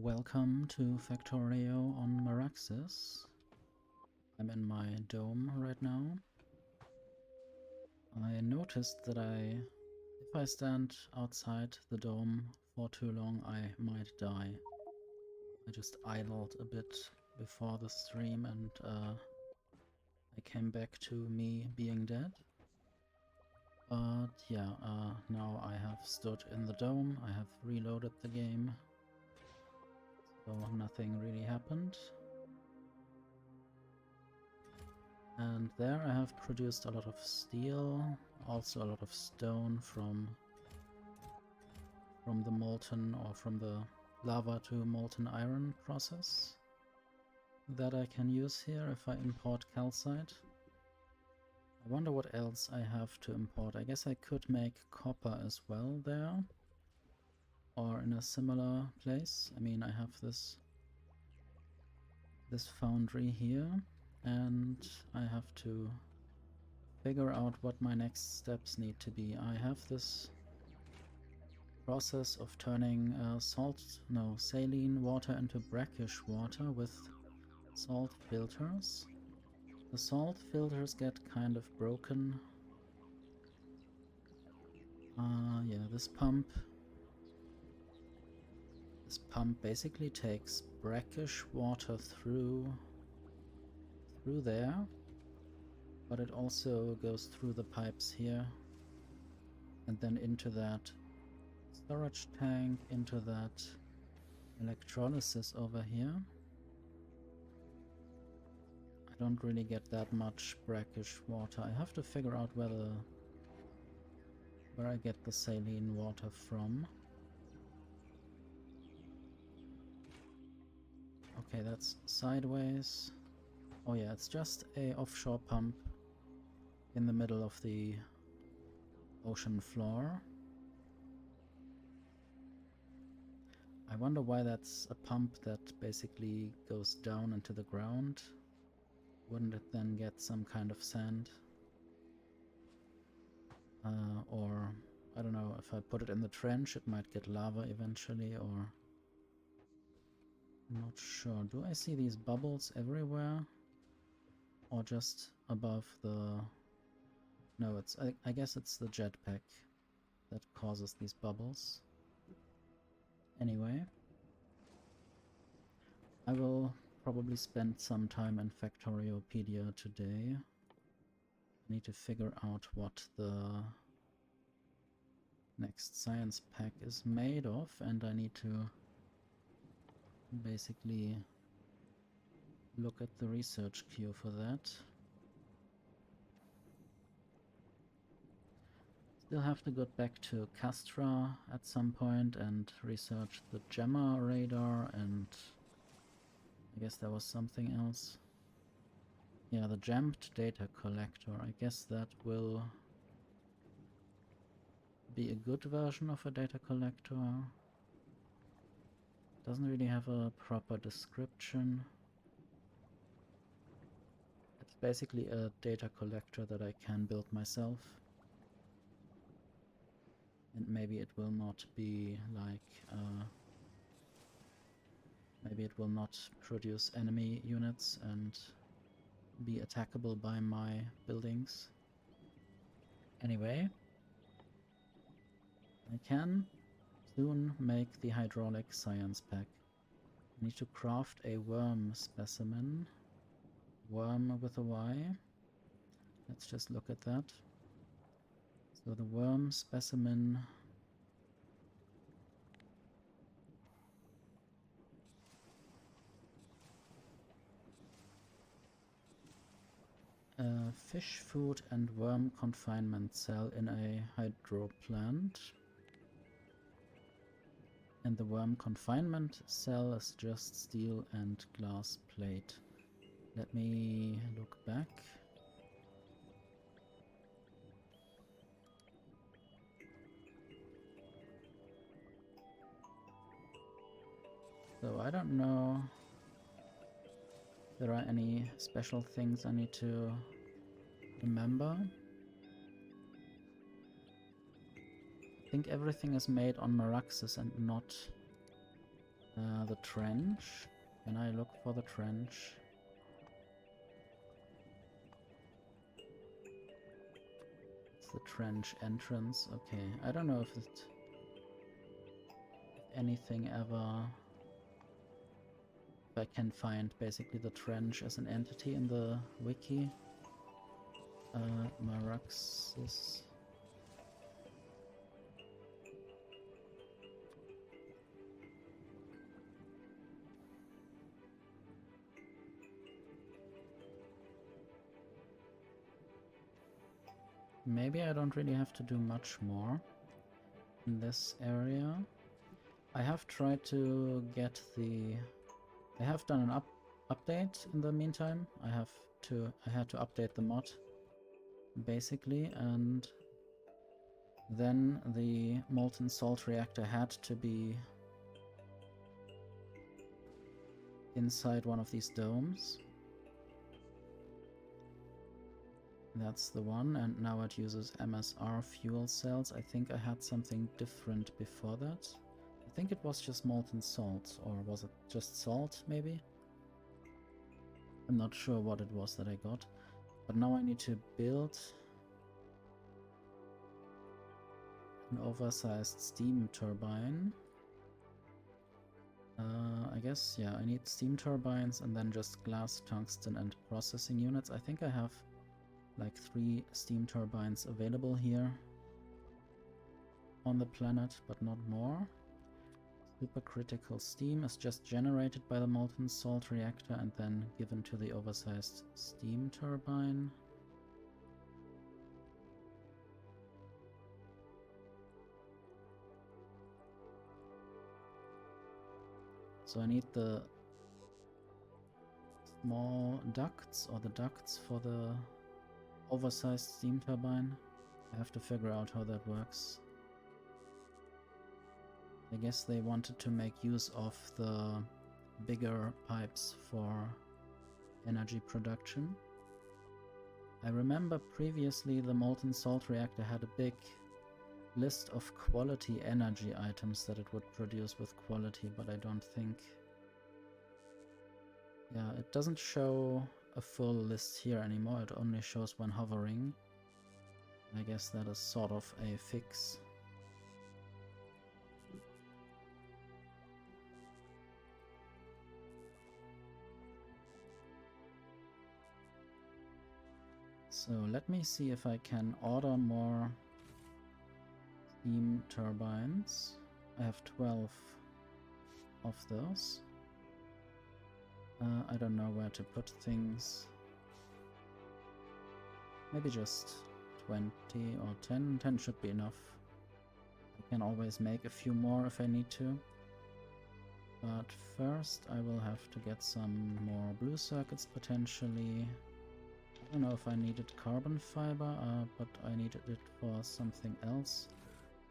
Welcome to Factorio on Maraxsis. I'm in my dome right now. I noticed that if I stand outside the dome for too long, I might die. I just idled a bit before the stream and I came back to me being dead. But yeah, now I have stood in the dome, I have reloaded the game. So nothing really happened. And there I have produced a lot of steel, also a lot of stone from the molten or from the lava to molten iron process that I can use here if I import calcite. I wonder what else I have to import. I guess I could make copper as well there, or in a similar place. I mean, I have this foundry here, and I have to figure out what my next steps need to be. I have this process of turning saline water into brackish water with salt filters. The salt filters get kind of broken. Yeah, this pump basically takes brackish water through there, but it also goes through the pipes here and then into that storage tank, into that electrolysis over here. I don't really get that much brackish water. I have to figure out where I get the saline water from. Okay, that's sideways. Oh yeah, it's just a offshore pump in the middle of the ocean floor. I wonder why that's a pump that basically goes down into the ground. Wouldn't it then get some kind of sand? Or, I don't know, if I put it in the trench it might get lava eventually, or... I'm not sure. Do I see these bubbles everywhere? Or just above the... No, I guess it's the jetpack that causes these bubbles. Anyway, I will probably spend some time in Factoriopedia today. I need to figure out what the next science pack is made of, and I need to basically look at the research queue for that. Still have to go back to Castra at some point and research the Gemma radar, and I guess there was something else. Yeah, the jammed data collector. I guess that will be a good version of a data collector. Doesn't really have a proper description. It's basically a data collector that I can build myself. And maybe it will not be like... maybe it will not produce enemy units and be attackable by my buildings. Anyway, I can soon make the hydraulic science pack. I need to craft a worm specimen. Worm with a Y. Let's just look at that. So the worm specimen... fish food and worm confinement cell in a hydro plant. And the worm confinement cell is just steel and glass plate. Let me look back. So I don't know if there are any special things I need to remember. I think everything is made on Maraxsis and not The trench. Can I look for the trench? It's the trench entrance. Okay, I don't know if anything ever... If I can find basically the trench as an entity in the wiki. Maraxsis. Maybe I don't really have to do much more in this area. I have tried to get the... I have done an update in the meantime. I had to update the mod basically, and then the molten salt reactor had to be inside one of these domes. That's the one, and now it uses MSR fuel cells. I think I had something different before that. I think it was just molten salt, or was it just salt, maybe? I'm not sure what it was that I got. But now I need to build an oversized steam turbine. I guess, yeah, I need steam turbines and then just glass, tungsten and processing units. I think I have like 3 steam turbines available here on the planet, but not more. Supercritical steam is just generated by the molten salt reactor and then given to the oversized steam turbine. So I need the small ducts, or the ducts for the oversized steam turbine. I have to figure out how that works. I guess they wanted to make use of the bigger pipes for energy production. I remember previously the molten salt reactor had a big list of quality energy items that it would produce with quality, but I don't think... Yeah, it doesn't show a full list here anymore, it only shows when hovering. I guess that is sort of a fix. So let me see if I can order more steam turbines. I have 12 of those. I don't know where to put things. Maybe just 20 or 10. 10 should be enough. I can always make a few more if I need to. But first I will have to get some more blue circuits potentially. I don't know if I needed carbon fiber, but I needed it for something else.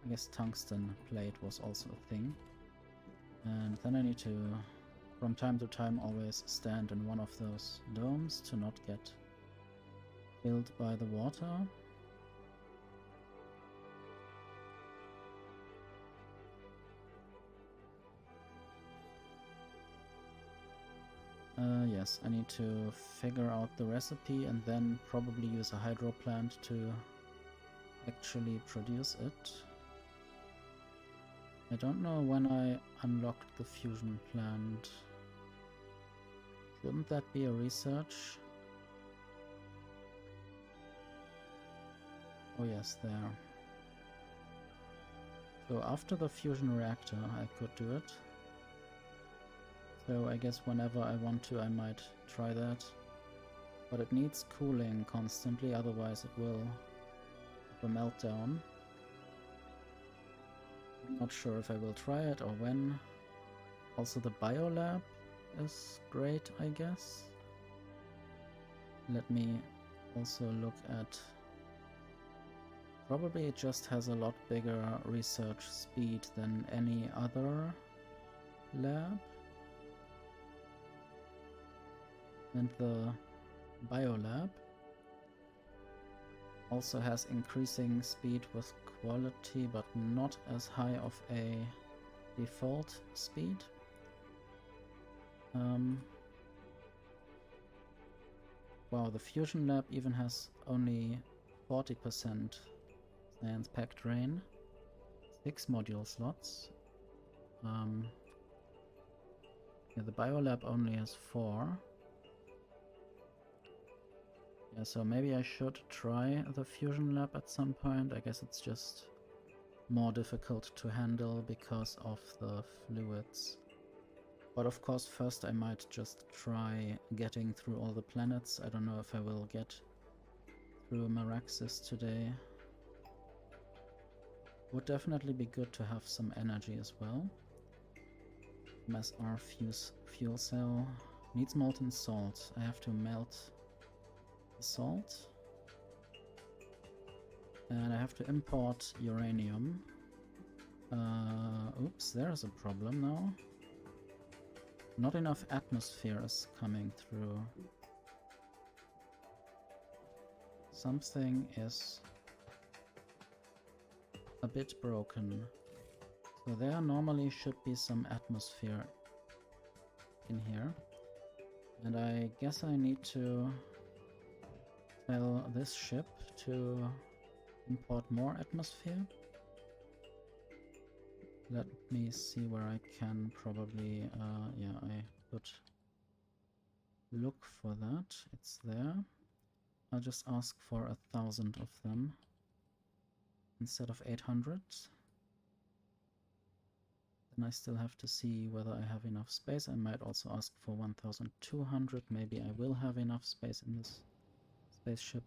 I guess tungsten plate was also a thing. And then I need to, from time to time, always stand in one of those domes to not get killed by the water. Yes, I need to figure out the recipe and then probably use a hydro plant to actually produce it. I don't know when I unlocked the fusion plant. Shouldn't that be a research? Oh yes, there. So after the fusion reactor I could do it. So I guess whenever I want to I might try that. But it needs cooling constantly, otherwise it will have a meltdown. I'm not sure if I will try it or when. Also the biolab is great, I guess. Let me also look at... Probably it just has a lot bigger research speed than any other lab. And the biolab also has increasing speed with quality, but not as high of a default speed. Wow, the Fusion Lab even has only 40% science packed rain. 6 module slots. Yeah, the Biolab only has 4. Yeah, so maybe I should try the Fusion Lab at some point. I guess it's just more difficult to handle because of the fluids. But of course, first I might just try getting through all the planets. I don't know if I will get through Maraxsis today. Would definitely be good to have some energy as well. MSR fuel cell. Needs molten salt. I have to melt the salt. And I have to import uranium. Oops, there's a problem now. Not enough atmosphere is coming through. Something is a bit broken. So there normally should be some atmosphere in here. And I guess I need to tell this ship to import more atmosphere. Let me see where I can probably, yeah, I could look for that. It's there. I'll just ask for 1,000 of them instead of 800. Then I still have to see whether I have enough space. I might also ask for 1,200. Maybe I will have enough space in this spaceship.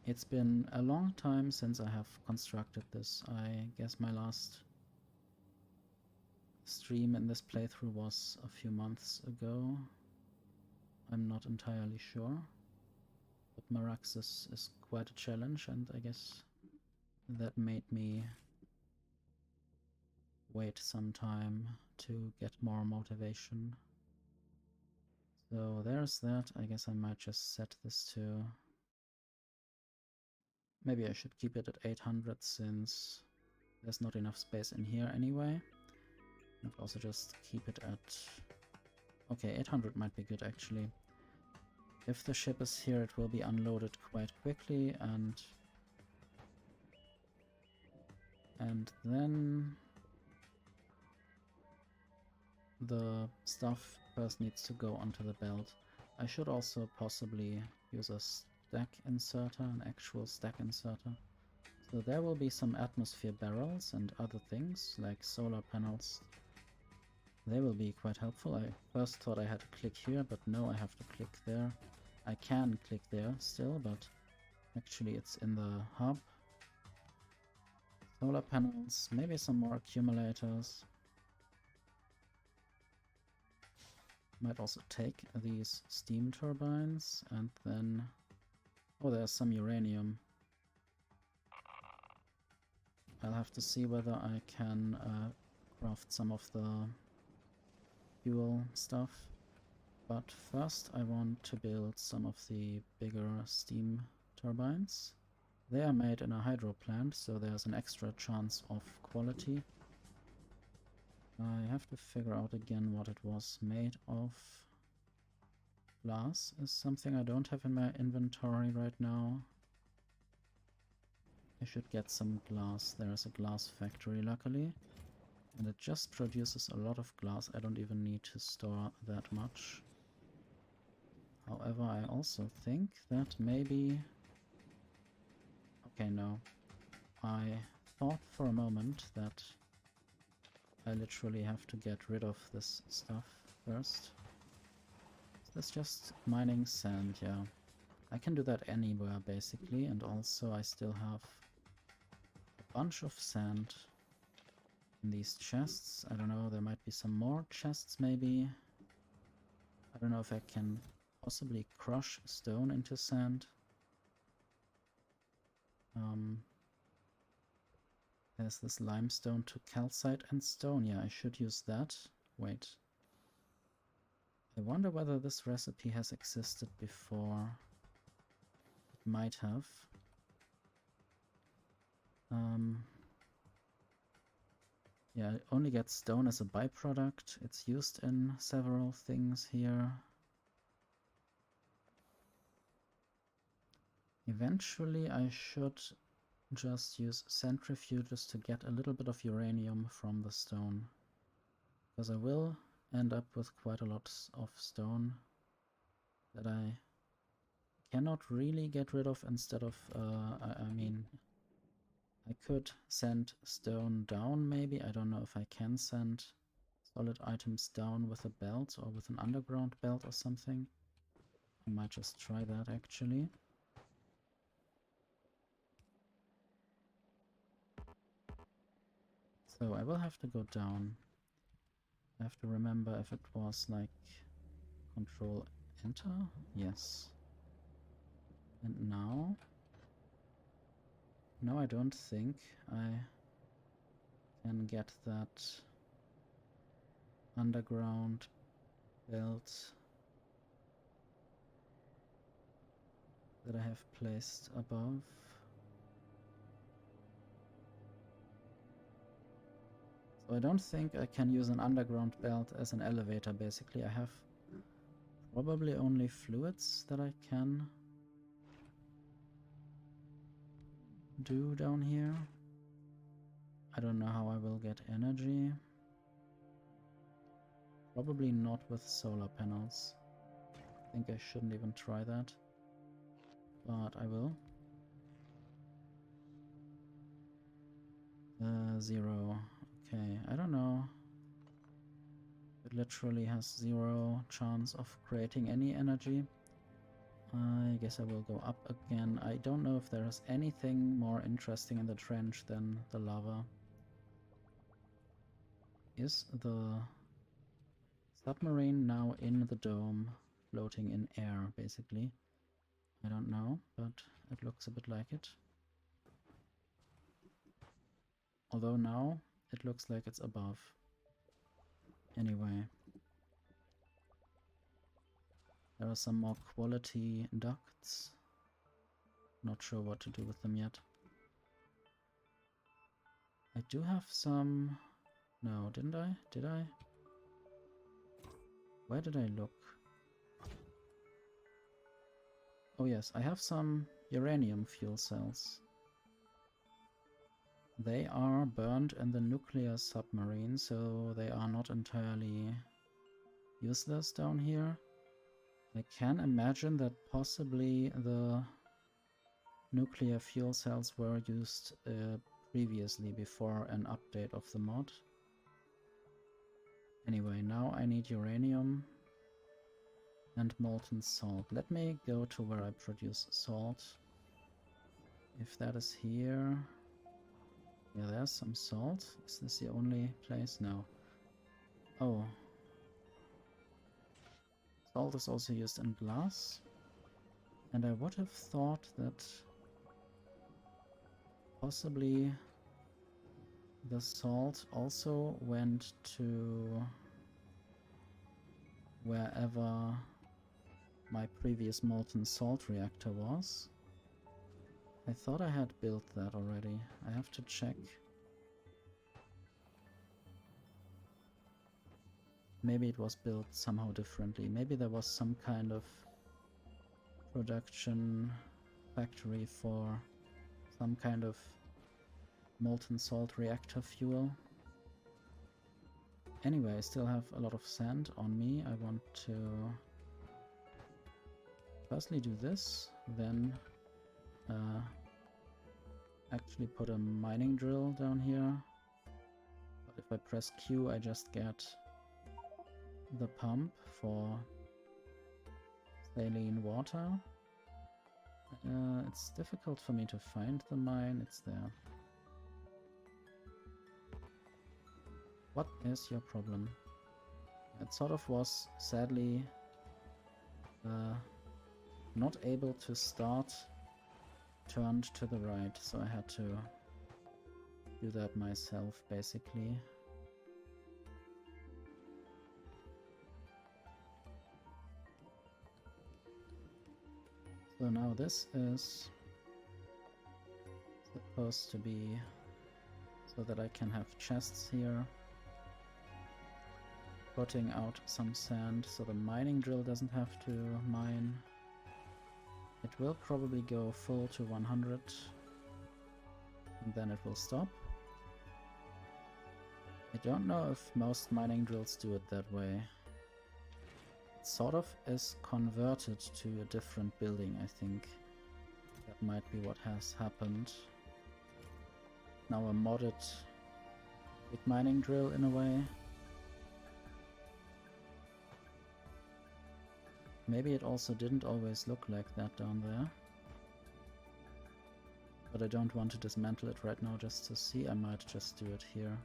It's been a long time since I have constructed this. I guess my last stream in this playthrough was a few months ago. I'm not entirely sure. But Maraxsis is quite a challenge, and I guess that made me wait some time to get more motivation. So there's that. I guess I might just set this to... Maybe I should keep it at 800 since there's not enough space in here anyway. And also just keep it at... Okay, 800 might be good actually. If the ship is here, it will be unloaded quite quickly, and then the stuff first needs to go onto the belt. I should also possibly use a stack inserter, an actual stack inserter. So there will be some atmosphere barrels and other things, like solar panels. They will be quite helpful. I first thought I had to click here, but no, I have to click there. I can click there still, but actually it's in the hub. Solar panels, maybe some more accumulators. Might also take these steam turbines and then... Oh, there's some uranium. I'll have to see whether I can craft some of the fuel stuff. But first I want to build some of the bigger steam turbines. They are made in a hydro plant, so there's an extra chance of quality. I have to figure out again what it was made of. Glass is something I don't have in my inventory right now. I should get some glass. There is a glass factory, luckily. And it just produces a lot of glass. I don't even need to store that much. However, I also think that maybe... Okay, no. I thought for a moment that I literally have to get rid of this stuff first. That's just mining sand, yeah. I can do that anywhere, basically, and also I still have a bunch of sand in these chests. I don't know, there might be some more chests, maybe. I don't know if I can possibly crush stone into sand. There's this limestone to calcite and stone. Yeah, I should use that. Wait. I wonder whether this recipe has existed before. It might have. Yeah, I only get stone as a byproduct. It's used in several things here. Eventually I should just use centrifuges to get a little bit of uranium from the stone. Because I will end up with quite a lot of stone that I cannot really get rid of instead of, I mean, I could send stone down maybe. I don't know if I can send solid items down with a belt or with an underground belt or something. I might just try that actually. So I will have to go down. I have to remember if it was like Control Enter. Yes. And now? No, I don't think I can get that underground belt that I have placed above. So I don't think I can use an underground belt as an elevator, basically. I have probably only fluids that I can do down here. I don't know how I will get energy. Probably not with solar panels. I think I shouldn't even try that. But I will. 0. Okay, I don't know. It literally has 0 chance of creating any energy. I guess I will go up again. I don't know if there is anything more interesting in the trench than the lava. Is the submarine now in the dome, floating in air, basically? I don't know, but it looks a bit like it. Although now it looks like it's above. Anyway. There are some more quality ducts. Not sure what to do with them yet. I do have some... No, didn't I? Did I? Where did I look? Oh yes, I have some uranium fuel cells. They are burned in the nuclear submarine, so they are not entirely useless down here. I can imagine that possibly the nuclear fuel cells were used previously before an update of the mod. Anyway, now I need uranium and molten salt. Let me go to where I produce salt. If that is here... Yeah, there's some salt. Is this the only place? No. Oh. Salt is also used in glass. And I would have thought that possibly the salt also went to wherever my previous molten salt reactor was. I thought I had built that already. I have to check. Maybe it was built somehow differently. Maybe there was some kind of production factory for some kind of molten salt reactor fuel. Anyway, I still have a lot of sand on me. I want to firstly do this, then actually put a mining drill down here. But if I press Q, I just get the pump for saline water. It's difficult for me to find the mine. It's there. What is your problem? It sort of was sadly not able to start turned to the right, so I had to do that myself basically. So now this is supposed to be so that I can have chests here. Putting out some sand so the mining drill doesn't have to mine. It will probably go full to 100 and then it will stop. I don't know if most mining drills do it that way. It sort of is converted to a different building, I think. That might be what has happened. Now a modded big mining drill in a way. Maybe it also didn't always look like that down there. But I don't want to dismantle it right now just to see. I might just do it here.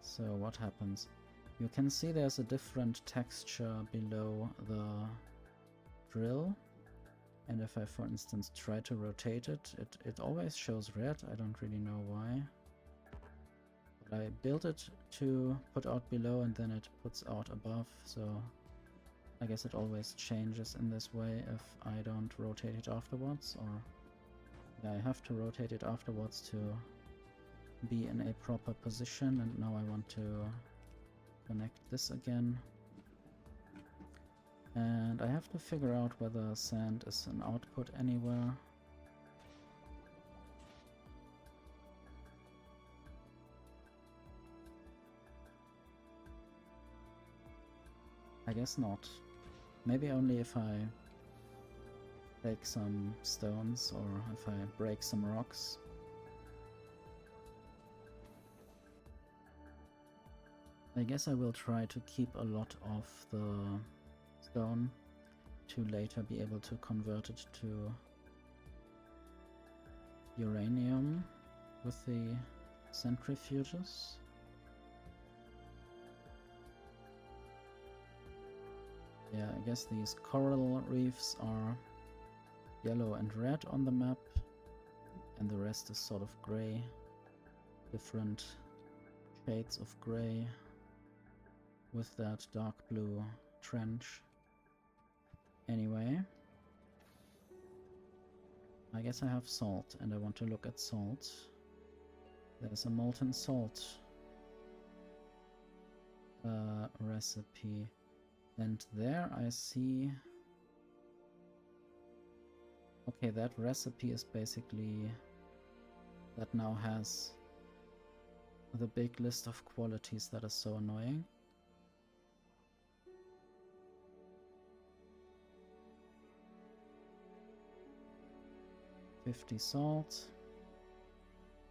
So what happens? You can see there's a different texture below the drill. And if I, for instance, try to rotate it, it always shows red. I don't really know why. But I built it to put out below and then it puts out above, so I guess it always changes in this way if I don't rotate it afterwards, or yeah, I have to rotate it afterwards to be in a proper position. And now I want to connect this again. And I have to figure out whether sand is an output anywhere. I guess not. Maybe only if I take some stones or if I break some rocks. I guess I will try to keep a lot of the stone to later be able to convert it to uranium with the centrifuges. Yeah, I guess these coral reefs are yellow and red on the map, and the rest is sort of gray, different shades of gray with that dark blue trench. Anyway, I guess I have salt and I want to look at salt. There's a molten salt recipe. And there I see... Okay, that recipe is basically... that now has the big list of qualities that is so annoying. $50 salt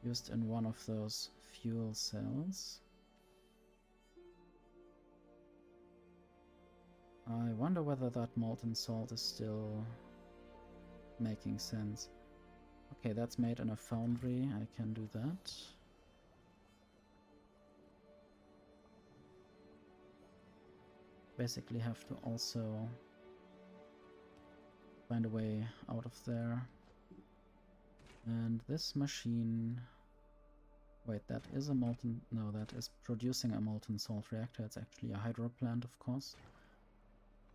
used in one of those fuel cells. I wonder whether that molten salt is still making sense. Okay, that's made in a foundry. I can do that. Basically have to also find a way out of there. And this machine... Wait, that is a molten... No, that is producing a molten salt reactor. It's actually a hydro plant, of course.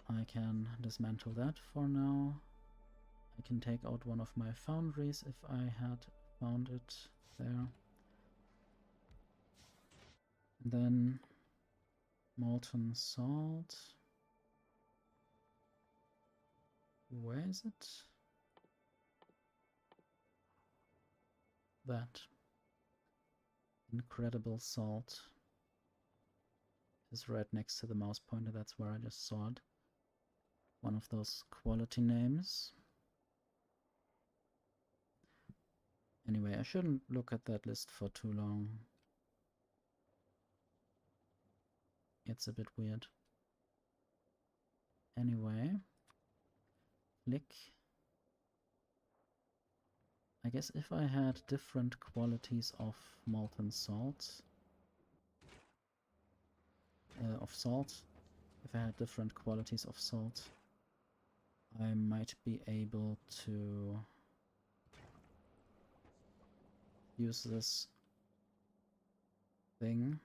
I can dismantle that for now. I can take out one of my foundries if I had found it there. And then molten salt. Where is it? That incredible salt is right next to the mouse pointer. That's where I just saw it. One of those quality names. Anyway, I shouldn't look at that list for too long. It's a bit weird. Anyway, click. I guess if I had different qualities of molten salt, if I had different qualities of salt, I might be able to use this thing,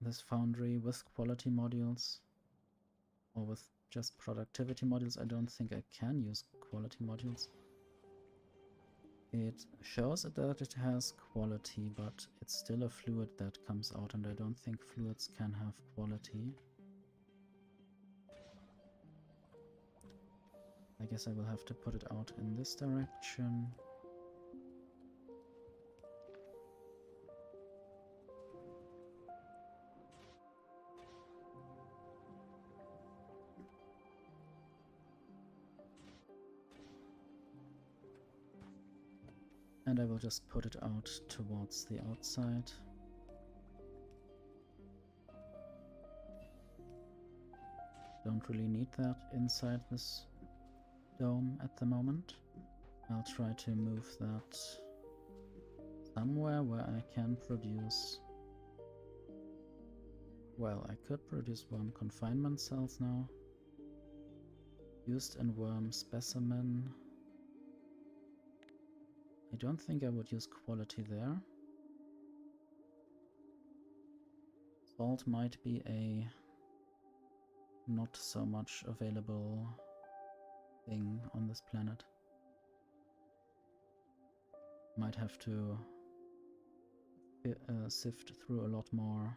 this foundry with quality modules, or with just productivity modules. I don't think I can use quality modules. It shows that it has quality, but it's still a fluid that comes out, and I don't think fluids can have quality. I guess I will have to put it out in this direction. And I will just put it out towards the outside. Don't really need that inside this dome at the moment. I'll try to move that somewhere where I can produce... Well, I could produce worm confinement cells now. Used in worm specimen. I don't think I would use quality there. Salt might be a not so much available thing on this planet. Might have to sift through a lot more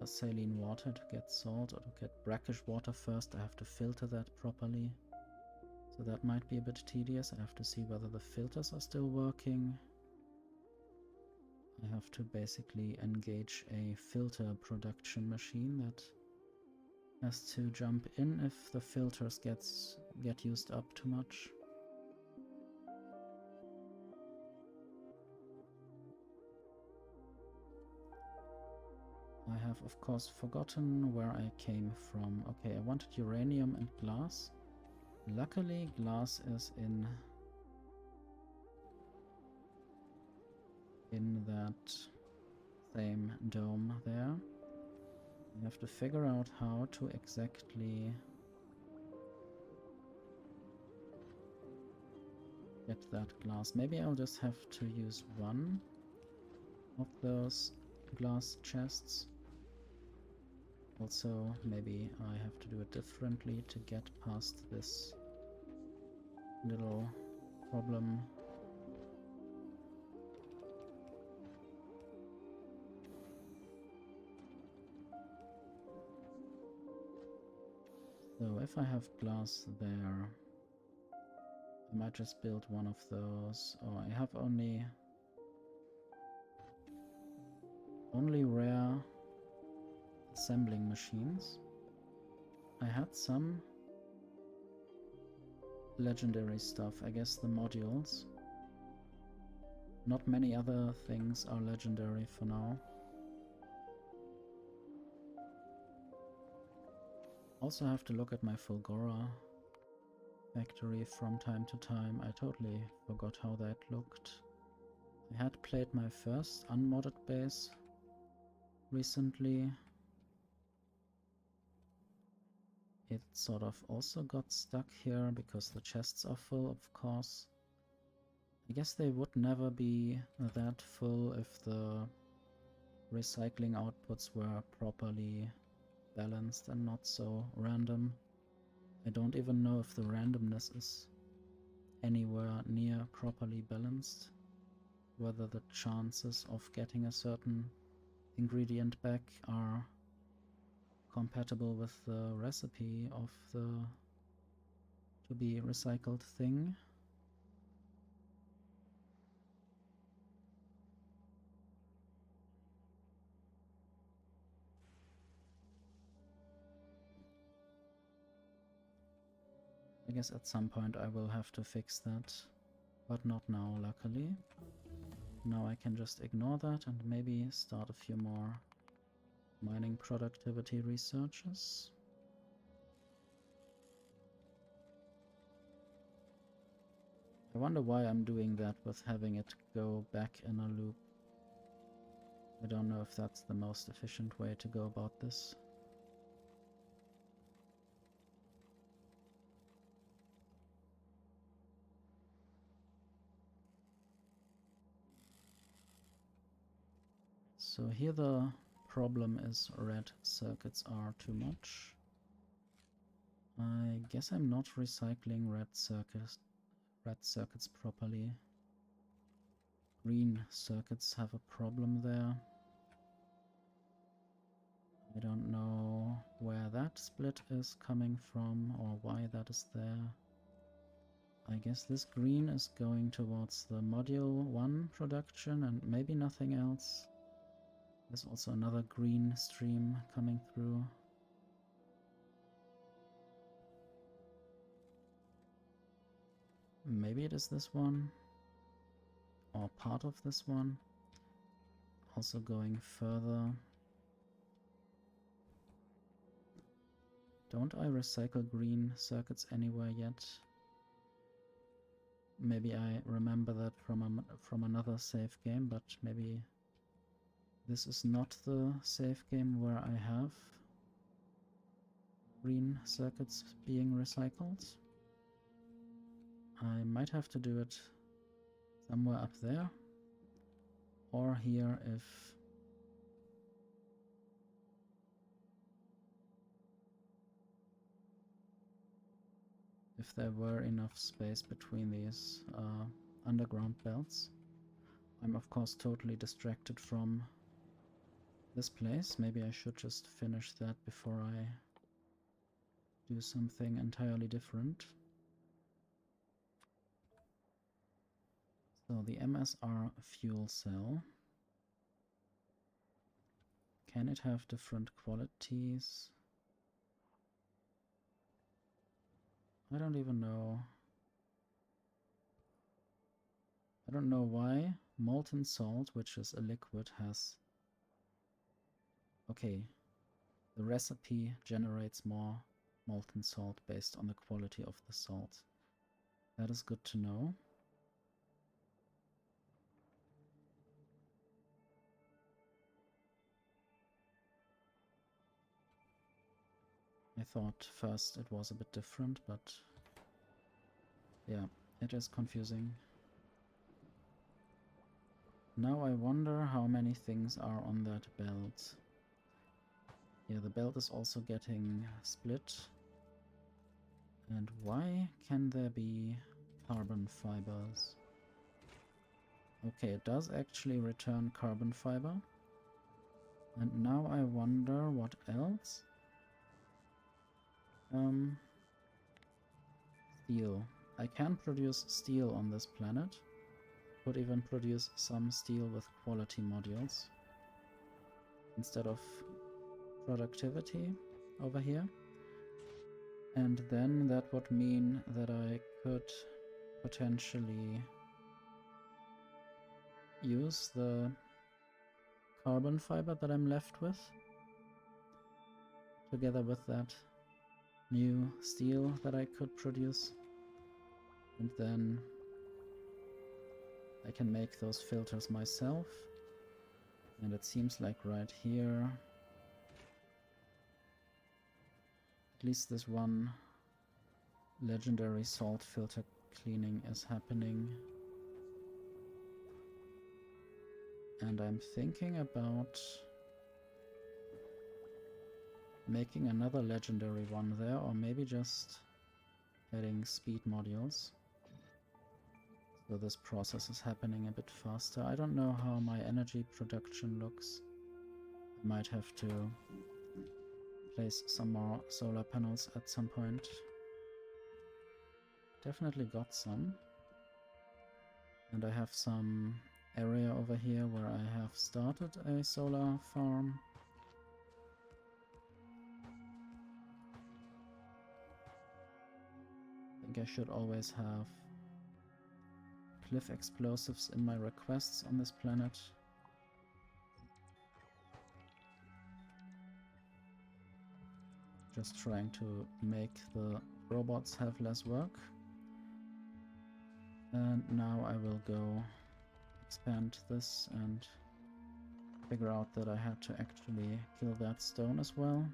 saline water to get salt, or to get brackish water first. I have to filter that properly. So that might be a bit tedious. I have to see whether the filters are still working. I have to basically engage a filter production machine that has to jump in if the filters get used up too much. I have of course forgotten where I came from. Okay, I wanted uranium and glass. Luckily, glass is in that same dome there. I have to figure out how to exactly get that glass. Maybe I'll just have to use one of those glass chests. Also, maybe I have to do it differently to get past this little problem. So if I have glass there, I might just build one of those. Oh, I have only rare assembling machines. I had some legendary stuff, I guess the modules. Not many other things are legendary for now. Also have to look at my Fulgora factory from time to time. I totally forgot how that looked. I had played my first unmodded base recently. It sort of also got stuck here because the chests are full, of course. I guess they would never be that full if the recycling outputs were properly balanced and not so random. I don't even know if the randomness is anywhere near properly balanced. Whether the chances of getting a certain ingredient back are compatible with the recipe of the to be recycled thing. I guess at some point I will have to fix that, but not now, luckily. Now I can just ignore that and maybe start a few more mining productivity researches. I wonder why I'm doing that with having it go back in a loop. I don't know if that's the most efficient way to go about this. So here the problem is red circuits are too much. I guess I'm not recycling red circuits properly. Green circuits have a problem there. I don't know where that split is coming from or why that is there. I guess this green is going towards the module 1 production and maybe nothing else. There's also another green stream coming through. Maybe it is this one, or part of this one. Also going further. Don't I recycle green circuits anywhere yet? Maybe I remember that from another save game, but maybe this is not the save game where I have green circuits being recycled. I might have to do it somewhere up there or here if there were enough space between these underground belts. I'm of course totally distracted from this place. Maybe I should just finish that before I do something entirely different. So the MSR fuel cell. Can it have different qualities? I don't even know. I don't know why molten salt, which is a liquid, has... Okay, the recipe generates more molten salt based on the quality of the salt. That is good to know. I thought first it was a bit different, but yeah, it is confusing. Now I wonder how many things are on that belt. Yeah, the belt is also getting split. And why can there be carbon fibers? Okay, it does actually return carbon fiber. And now I wonder what else? Steel. I can produce steel on this planet. Could even produce some steel with quality modules instead of productivity over here. And then that would mean that I could potentially use the carbon fiber that I'm left with together with that new steel that I could produce, and then I can make those filters myself. And it seems like right here at least this one legendary salt filter cleaning is happening. And I'm thinking about making another legendary one there, or maybe just adding speed modules. So this process is happening a bit faster. I don't know how my energy production looks. I might have to place some more solar panels at some point. Definitely got some. And I have some area over here where I have started a solar farm. I think I should always have cliff explosives in my requests on this planet. Just trying to make the robots have less work. And now I will go expand this and figure out that I had to actually kill that stone as well.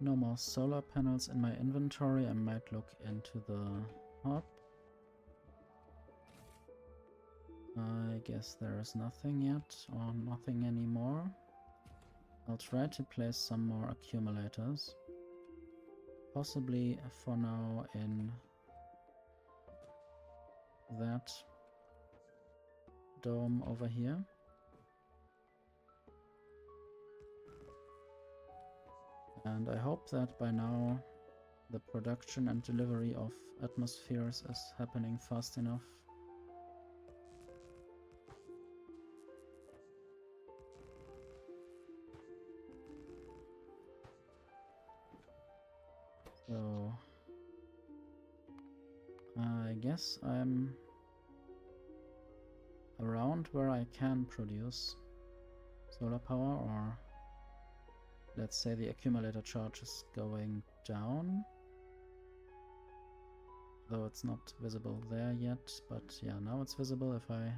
No more solar panels in my inventory. I might look into the hub. I guess there is nothing yet, or nothing anymore. I'll try to place some more accumulators. Possibly for now in that dome over here. And I hope that by now the production and delivery of atmospheres is happening fast enough. So I guess I'm around where I can produce solar power, or let's say the accumulator charge is going down. Though it's not visible there yet, but yeah, now it's visible if I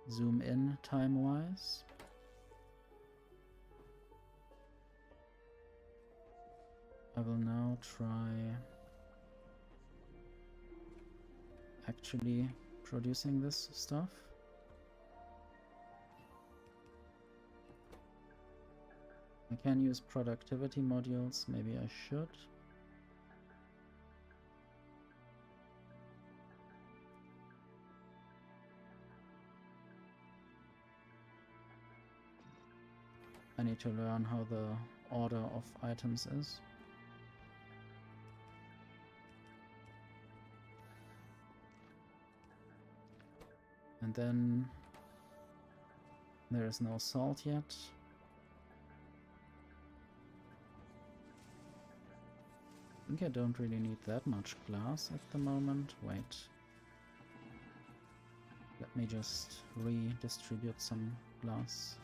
zoom in time-wise. I will now try actually producing this stuff. I can use productivity modules, maybe I should. I need to learn how the order of items is. And then there is no salt yet. I think I don't really need that much glass at the moment. Wait. Let me just redistribute some glass.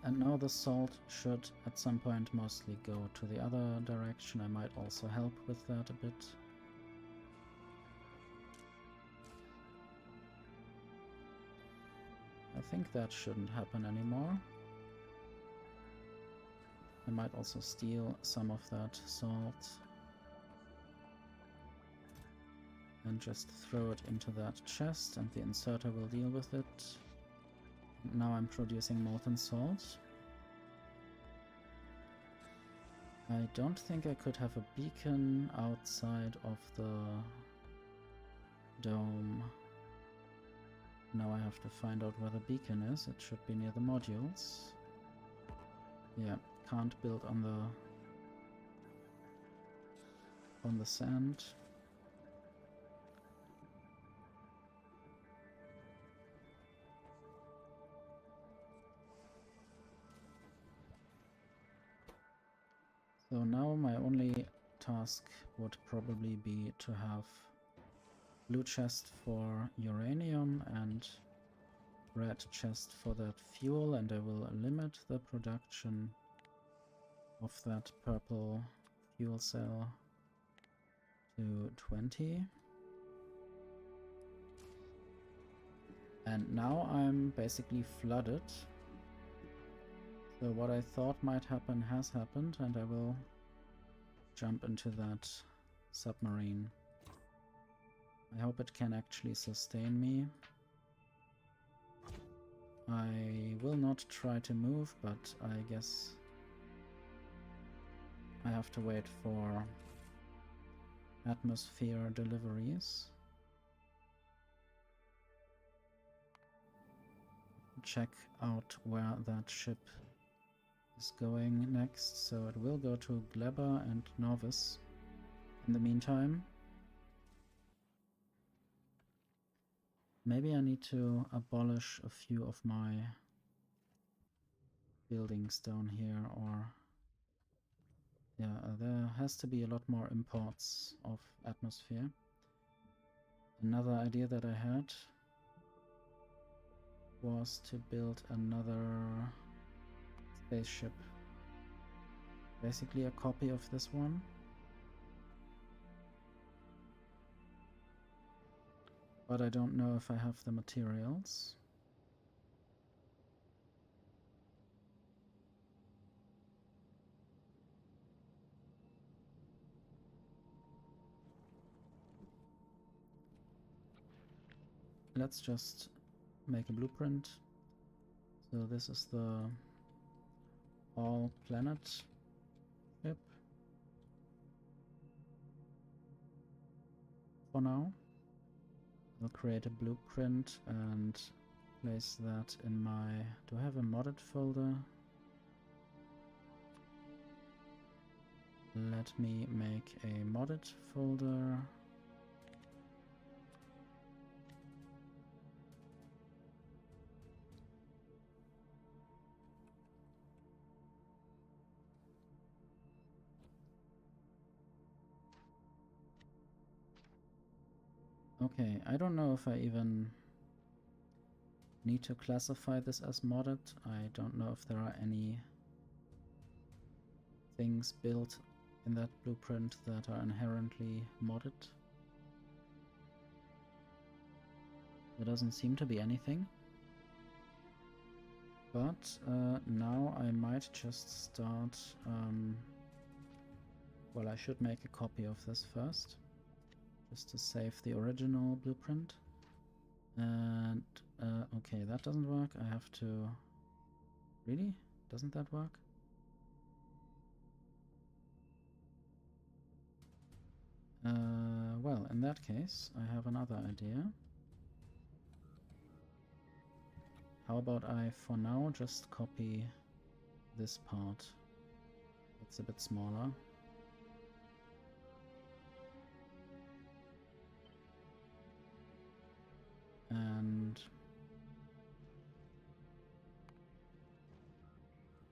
And now the salt should at some point mostly go to the other direction. I might also help with that a bit. I think that shouldn't happen anymore. I might also steal some of that salt and just throw it into that chest, and the inserter will deal with it. Now I'm producing molten salt. I don't think I could have a beacon outside of the dome. Now I have to find out where the beacon is. It should be near the modules. Yeah, can't build on the sand. So now my only task would probably be to have blue chest for uranium and red chest for that fuel, and I will limit the production of that purple fuel cell to 20. And now I'm basically flooded. So what I thought might happen has happened, and I will jump into that submarine. I hope it can actually sustain me. I will not try to move, but I guess I have to wait for atmosphere deliveries. Check out where that ship is going next, so it will go to Gleba and Novice in the meantime. Maybe I need to abolish a few of my buildings down here, or yeah, there has to be a lot more imports of atmosphere. Another idea that I had was to build another spaceship. Basically a copy of this one. But I don't know if I have the materials. Let's just make a blueprint. So this is the all planet ship for now. I'll create a blueprint and place that in my... Do I have a modded folder? Let me make a modded folder. Okay, I don't know if I even need to classify this as modded. I don't know if there are any things built in that blueprint that are inherently modded. There doesn't seem to be anything. But now I might just start... well, I should make a copy of this first, just to save the original blueprint. And okay, that doesn't work. I have to... Really? Doesn't that work? Well, in that case, I have another idea. How about I, for now, just copy this part? It's a bit smaller. And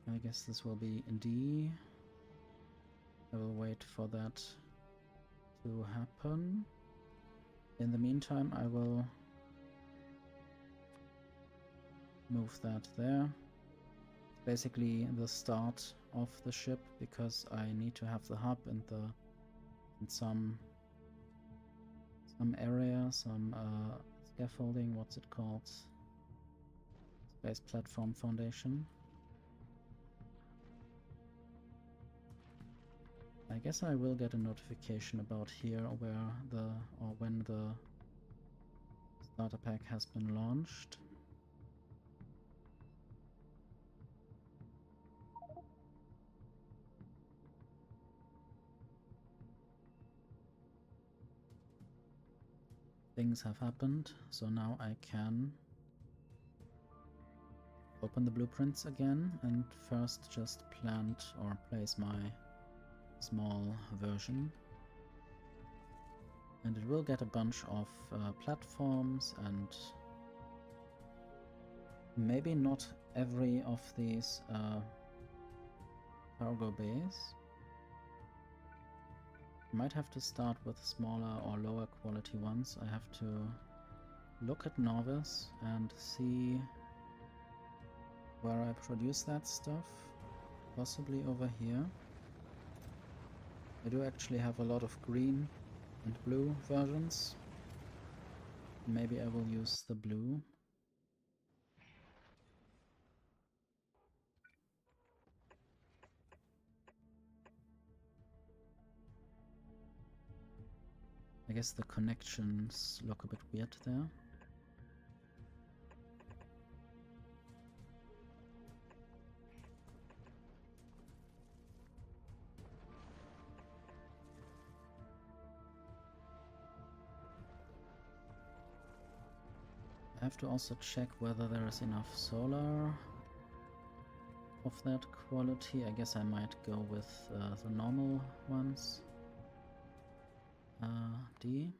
I guess this will be D. I will wait for that to happen. In the meantime, I will move that there. Basically the start of the ship, because I need to have the hub and some area, some scaffolding, what's it called? Space platform foundation. I guess I will get a notification about here when the starter pack has been launched. Things have happened, so now I can open the blueprints again and first just plant or place my small version. And it will get a bunch of platforms and maybe not every of these cargo bays. Might have to start with smaller or lower quality ones. I have to look at Novice and see where I produce that stuff. Possibly over here. I do actually have a lot of green and blue versions. Maybe I will use the blue. I guess the connections look a bit weird there. I have to also check whether there is enough solar of that quality. I guess I might go with the normal ones. D.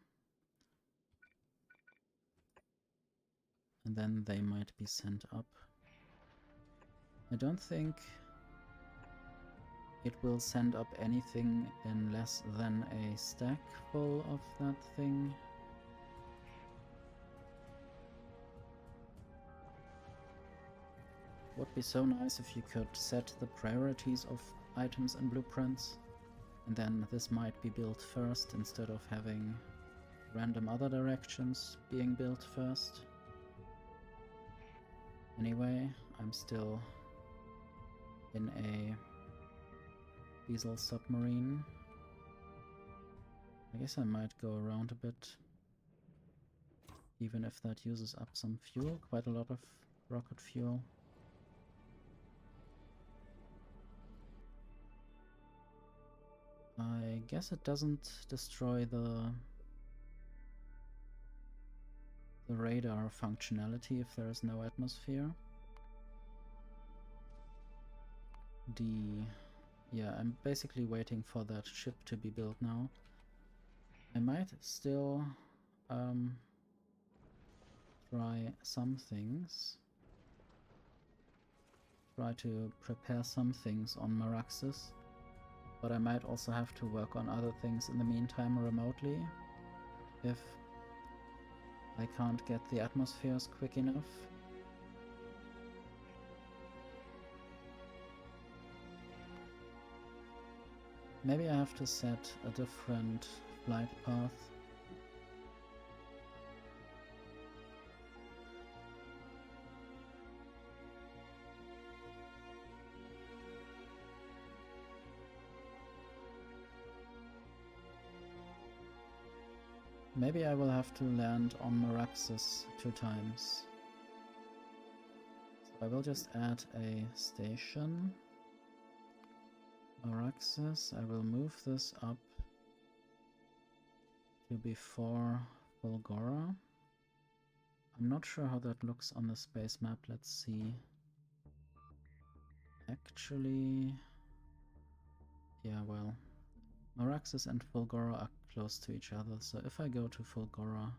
And then they might be sent up. I don't think it will send up anything in less than a stack full of that thing. Would be so nice if you could set the priorities of items and blueprints, and then this might be built first instead of having random other directions being built first. Anyway, I'm still in a diesel submarine. I guess I might go around a bit, even if that uses up some fuel, quite a lot of rocket fuel. I guess it doesn't destroy the radar functionality if there is no atmosphere. Yeah, I'm basically waiting for that ship to be built now. I might still try some things. Try to prepare some things on Maraxsis. But I might also have to work on other things in the meantime remotely, if I can't get the atmospheres quick enough. Maybe I have to set a different flight path. Maybe I will have to land on Maraxsis 2 times. So I will just add a station. Maraxsis, I will move this up to before Fulgora. I'm not sure how that looks on the space map, let's see. Actually, yeah, well, Maraxsis and Fulgora are close to each other, so if I go to Fulgora,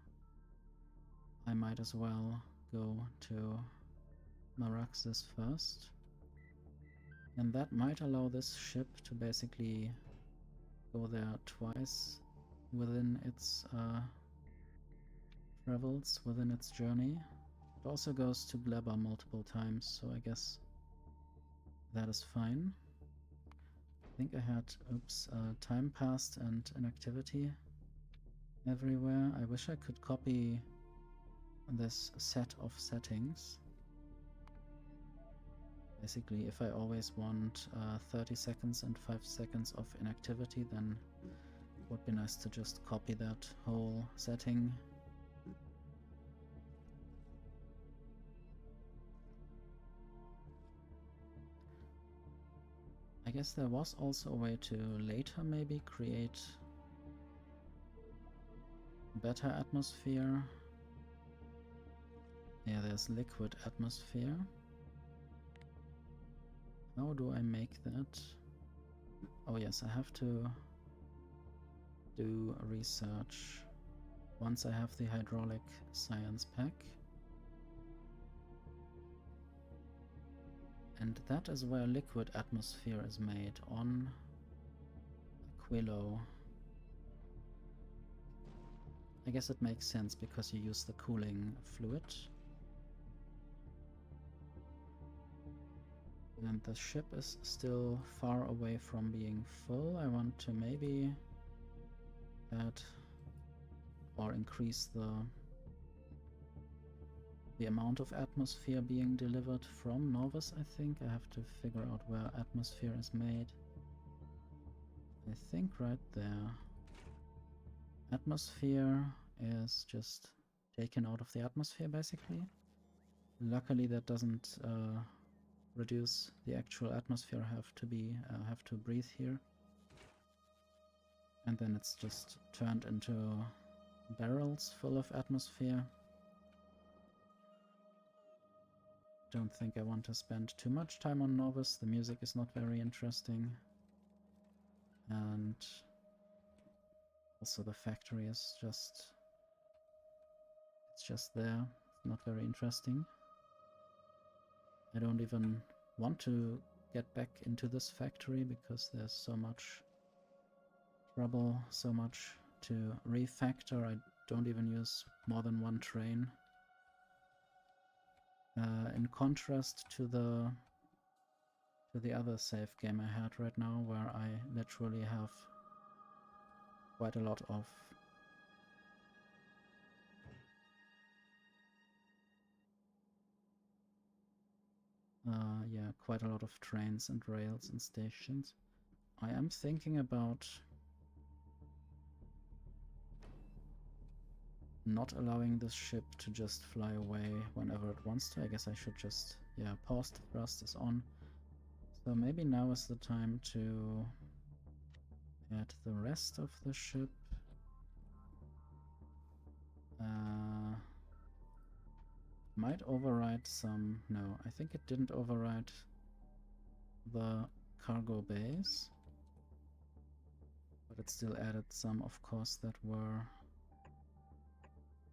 I might as well go to Maraxsis first. And that might allow this ship to basically go there twice within its travels, within its journey. It also goes to Gleba multiple times, so I guess that is fine. I think I had, oops, time passed and inactivity everywhere. I wish I could copy this set of settings. Basically, if I always want 30 seconds and 5 seconds of inactivity, then it would be nice to just copy that whole setting. I guess there was also a way to later maybe create better atmosphere. Yeah, there's liquid atmosphere. How do I make that? Oh yes, I have to do research once I have the hydraulic science pack. And that is where liquid atmosphere is made, on Aquilo. I guess it makes sense because you use the cooling fluid. And the ship is still far away from being full. I want to maybe add or increase the amount of atmosphere being delivered from Novus, I think. I have to figure out where atmosphere is made. I think right there. Atmosphere is just taken out of the atmosphere, basically. Luckily that doesn't reduce the actual atmosphere I have to breathe here. And then it's just turned into barrels full of atmosphere. Don't think I want to spend too much time on Novus. The music is not very interesting. And also the factory is just... it's just there. It's not very interesting. I don't even want to get back into this factory because there's so much trouble, so much to refactor. I don't even use more than one train. In contrast to the other save game I had right now, where I literally have quite a lot of Yeah, quite a lot of trains and rails and stations. I am thinking about not allowing this ship to just fly away whenever it wants to. I guess I should just, yeah, pause the thrusters on. So maybe now is the time to add the rest of the ship. Might override some... No, I think it didn't override the cargo bays. But it still added some, of course, that were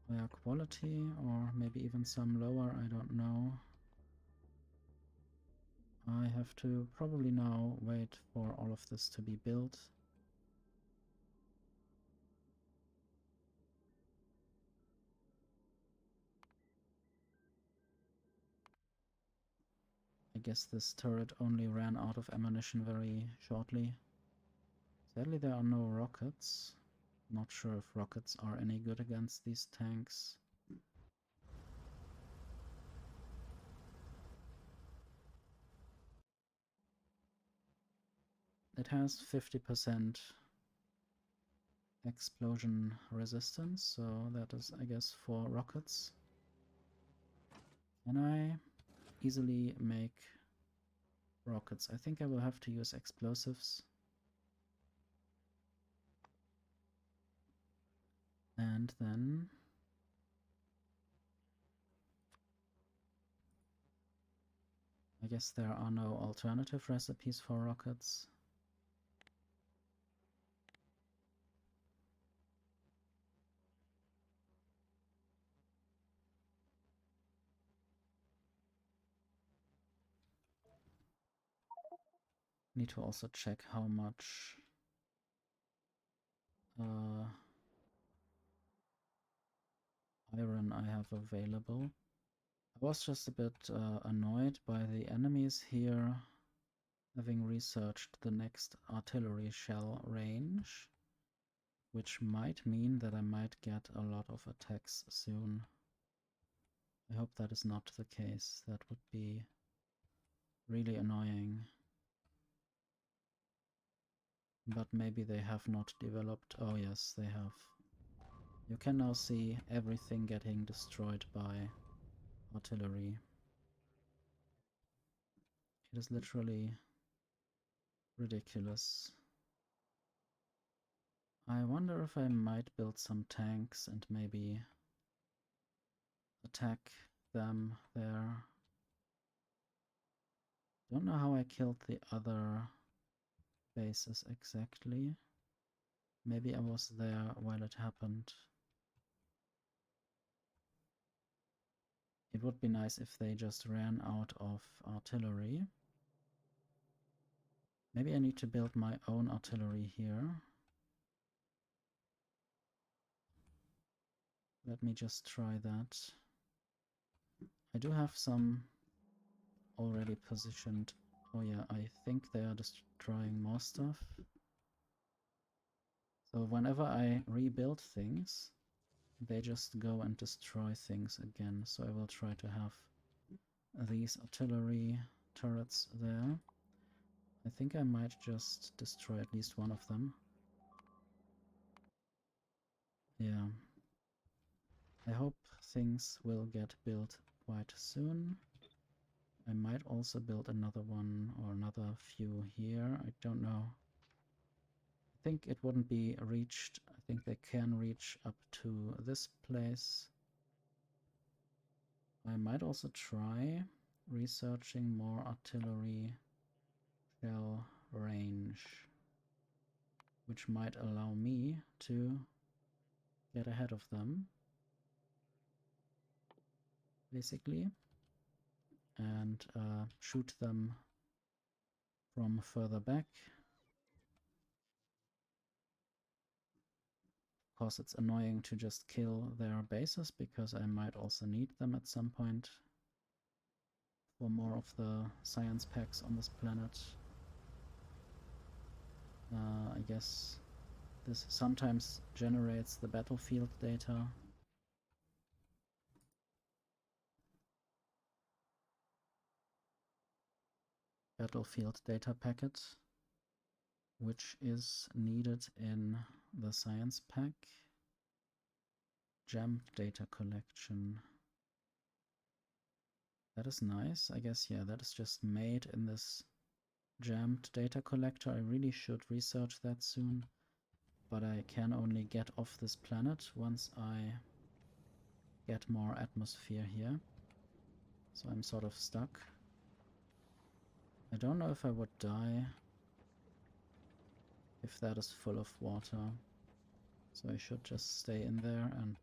higher quality, or maybe even some lower, I don't know. I have to probably now wait for all of this to be built. I guess this turret only ran out of ammunition very shortly. Sadly, there are no rockets. Not sure if rockets are any good against these tanks. It has 50% explosion resistance, so that is, I guess, 4 rockets. Can I easily make rockets? I think I will have to use explosives. And then I guess there are no alternative recipes for rockets. Need to also check how much iron I have available. I was just a bit annoyed by the enemies here having researched the next artillery shell range, which might mean that I might get a lot of attacks soon. I hope that is not the case. That would be really annoying. But maybe they have not developed... Oh yes, they have. You can now see everything getting destroyed by artillery. It is literally ridiculous. I wonder if I might build some tanks and maybe attack them there. Don't know how I killed the other bases exactly. Maybe I was there while it happened. It would be nice if they just ran out of artillery. Maybe I need to build my own artillery here. Let me just try that. I do have some already positioned. Oh yeah, I think they are destroying more stuff. So whenever I rebuild things, they just go and destroy things again. So I will try to have these artillery turrets there. I think I might just destroy at least one of them. Yeah. I hope things will get built quite soon. I might also build another one or another few here. I don't know. I think it wouldn't be reached. I think they can reach up to this place. I might also try researching more artillery shell range, which might allow me to get ahead of them, basically, and shoot them from further back. Of course, it's annoying to just kill their bases, because I might also need them at some point for more of the science packs on this planet. I guess this sometimes generates the battlefield data. battlefield data packet, which is needed in the science pack. Jammed data collection. That is nice. I guess, yeah, that is just made in this jammed data collector. I really should research that soon, but I can only get off this planet once I get more atmosphere here. So I'm sort of stuck. I don't know if I would die if that is full of water. So I should just stay in there and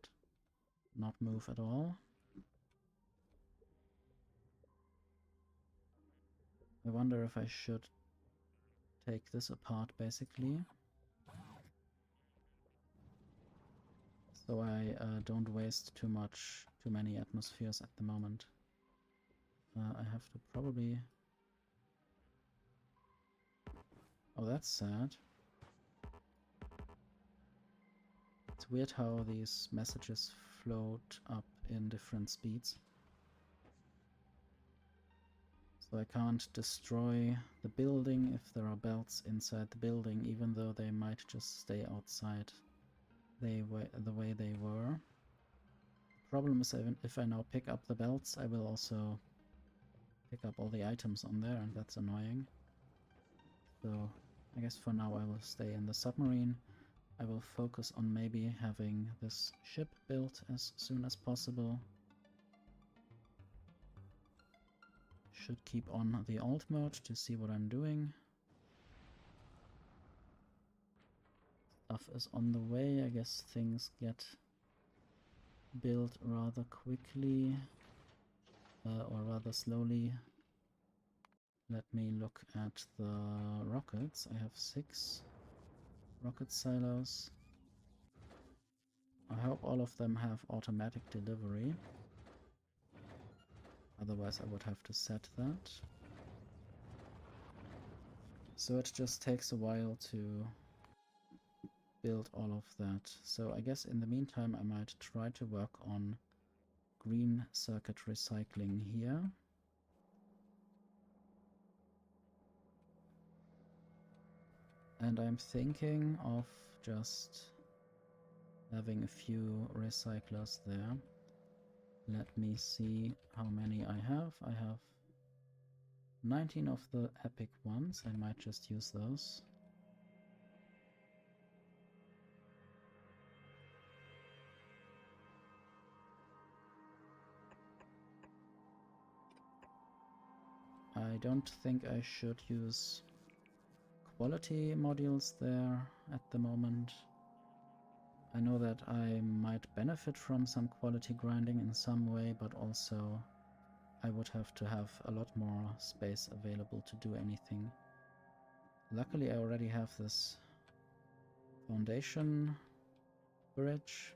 not move at all. I wonder if I should take this apart basically, so I don't waste too many atmospheres at the moment. I have to probably... Oh, that's sad. It's weird how these messages float up in different speeds. So I can't destroy the building if there are belts inside the building, even though they might just stay outside the way they were. The problem is if I now pick up the belts, I will also pick up all the items on there, and that's annoying. So I guess for now I will stay in the submarine. I will focus on maybe having this ship built as soon as possible. Should keep on the alt mode to see what I'm doing. Stuff is on the way. I guess things get built rather quickly, or rather slowly. Let me look at the rockets. I have 6 rocket silos. I hope all of them have automatic delivery. Otherwise I would have to set that. So it just takes a while to build all of that. So I guess in the meantime I might try to work on green circuit recycling here. And I'm thinking of just having a few recyclers there. Let me see how many I have. I have 19 of the epic ones. I might just use those. I don't think I should use quality modules there at the moment. I know that I might benefit from some quality grinding in some way, but also I would have to have a lot more space available to do anything. Luckily I already have this foundation bridge,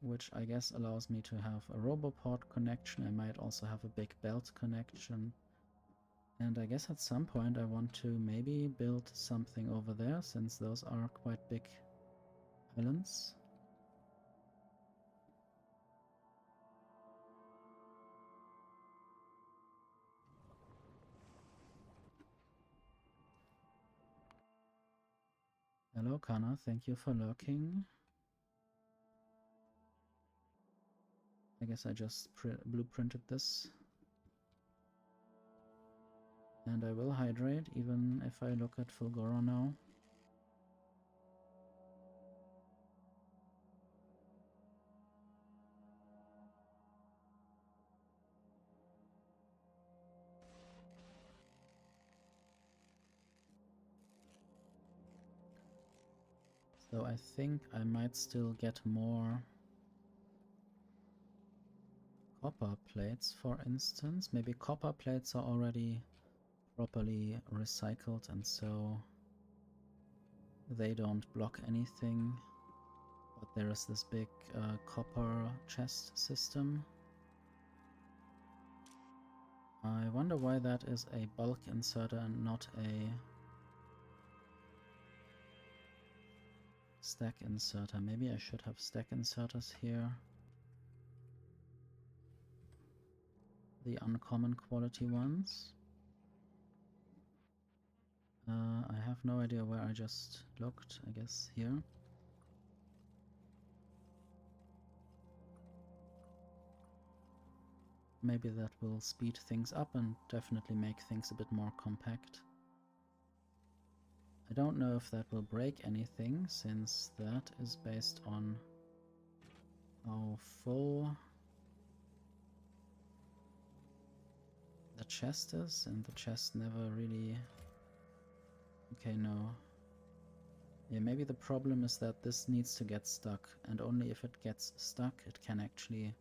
which I guess allows me to have a roboport connection. I might also have a big belt connection. And I guess at some point I want to maybe build something over there, since those are quite big islands. Hello Kana, thank you for lurking. I guess I just blueprinted this. And I will hydrate even if I look at Fulgora now. So I think I might still get more copper plates, for instance. Maybe copper plates are already properly recycled and so they don't block anything. But there is this big copper chest system. I wonder why that is a bulk inserter and not a stack inserter. Maybe I should have stack inserters here. The uncommon quality ones. have no idea where I just looked, I guess here. Maybe that will speed things up and definitely make things a bit more compact. I don't know if that will break anything, since that is based on how full the chest is, and the chest never really... Okay, no. Yeah, maybe the problem is that this needs to get stuck, and only if it gets stuck it can actually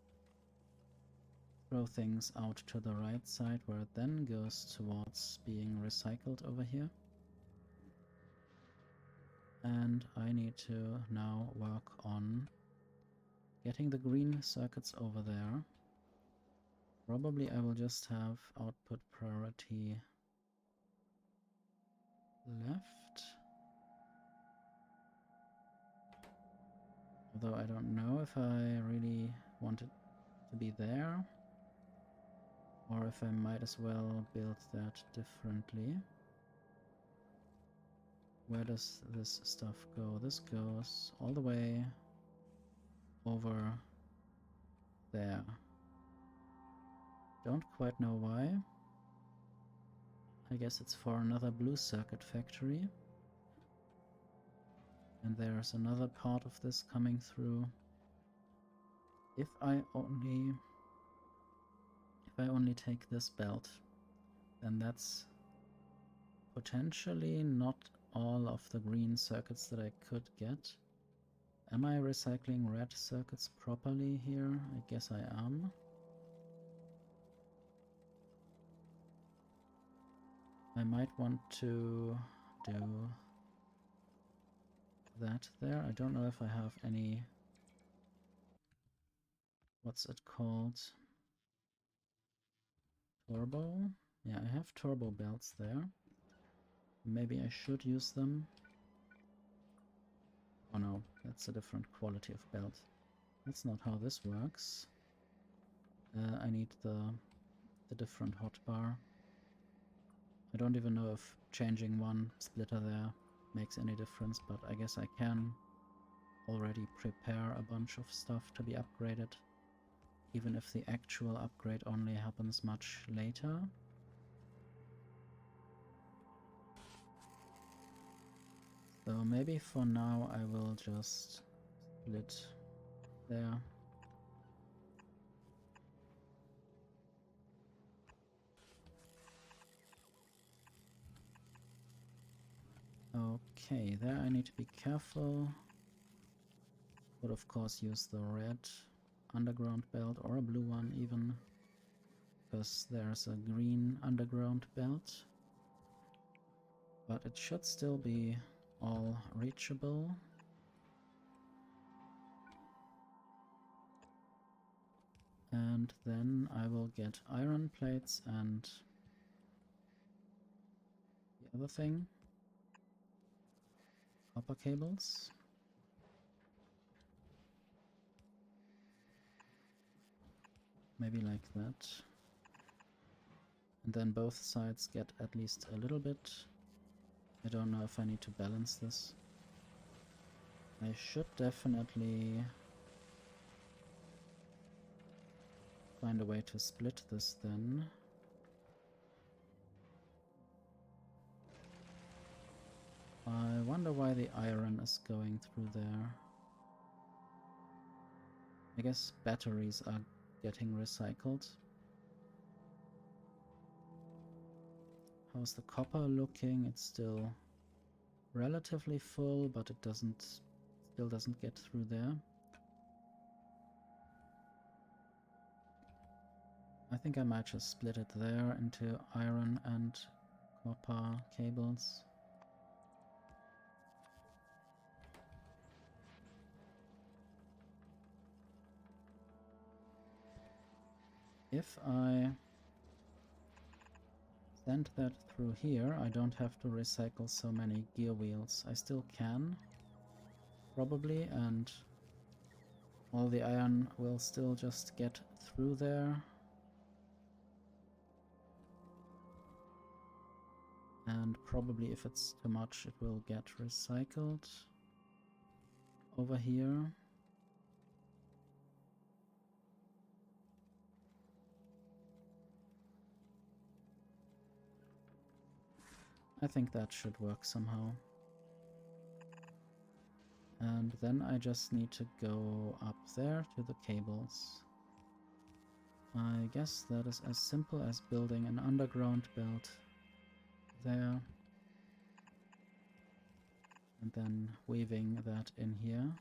throw things out to the right side, where it then goes towards being recycled over here. And I need to now work on getting the green circuits over there. Probably I will just have output priority left. Although I don't know if I really want it to be there, or if I might as well build that differently. Where does this stuff go? This goes all the way over there. Don't quite know why. I guess it's for another blue circuit factory. And there's another part of this coming through. If I only take this belt, then that's potentially not all of the green circuits that I could get. Am I recycling red circuits properly here? I guess I am. I might want to do that there. I don't know if I have any... What's it called? Turbo? Yeah, I have turbo belts there. Maybe I should use them. Oh no, that's a different quality of belt. That's not how this works. I need the different hotbar. I don't even know if changing one splitter there makes any difference, but I guess I can already prepare a bunch of stuff to be upgraded, even if the actual upgrade only happens much later. So maybe for now I will just split there. Okay, there I need to be careful. Would of course use the red underground belt, or a blue one even, because there's a green underground belt. But it should still be all reachable. And then I will get iron plates and the other thing, copper cables. Maybe like that. And then both sides get at least a little bit. I don't know if I need to balance this. I should definitely find a way to split this then. I wonder why the iron is going through there. I guess batteries are getting recycled. How's the copper looking? It's still relatively full, but it still doesn't get through there. I think I might just split it there into iron and copper cables. If I send that through here, I don't have to recycle so many gear wheels. I still can, probably, and all the iron will still just get through there. And probably if it's too much, it will get recycled over here. I think that should work somehow. And then I just need to go up there to the cables. I guess that is as simple as building an underground belt there. And then weaving that in here.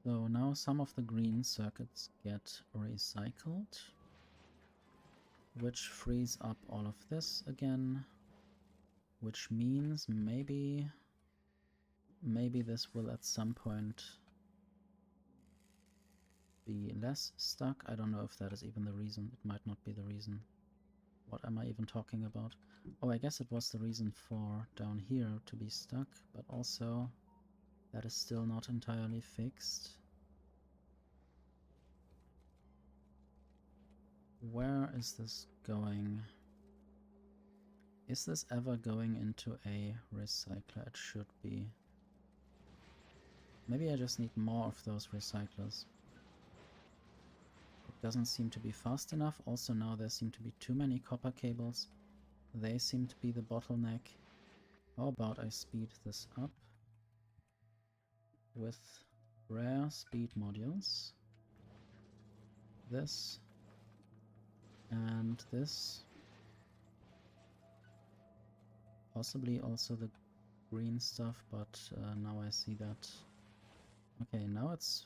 So now some of the green circuits get recycled, which frees up all of this again, which means maybe this will at some point be less stuck. I don't know if that is even the reason. It might not be the reason. What am I even talking about? Oh, I guess it was the reason for down here to be stuck, but also that is still not entirely fixed. Where is this going? Is this ever going into a recycler? It should be. Maybe I just need more of those recyclers. It doesn't seem to be fast enough. Also now there seem to be too many copper cables. They seem to be the bottleneck. How about I speed this up with rare speed modules? This and this. Possibly also the green stuff, but now I see that. Okay, now it's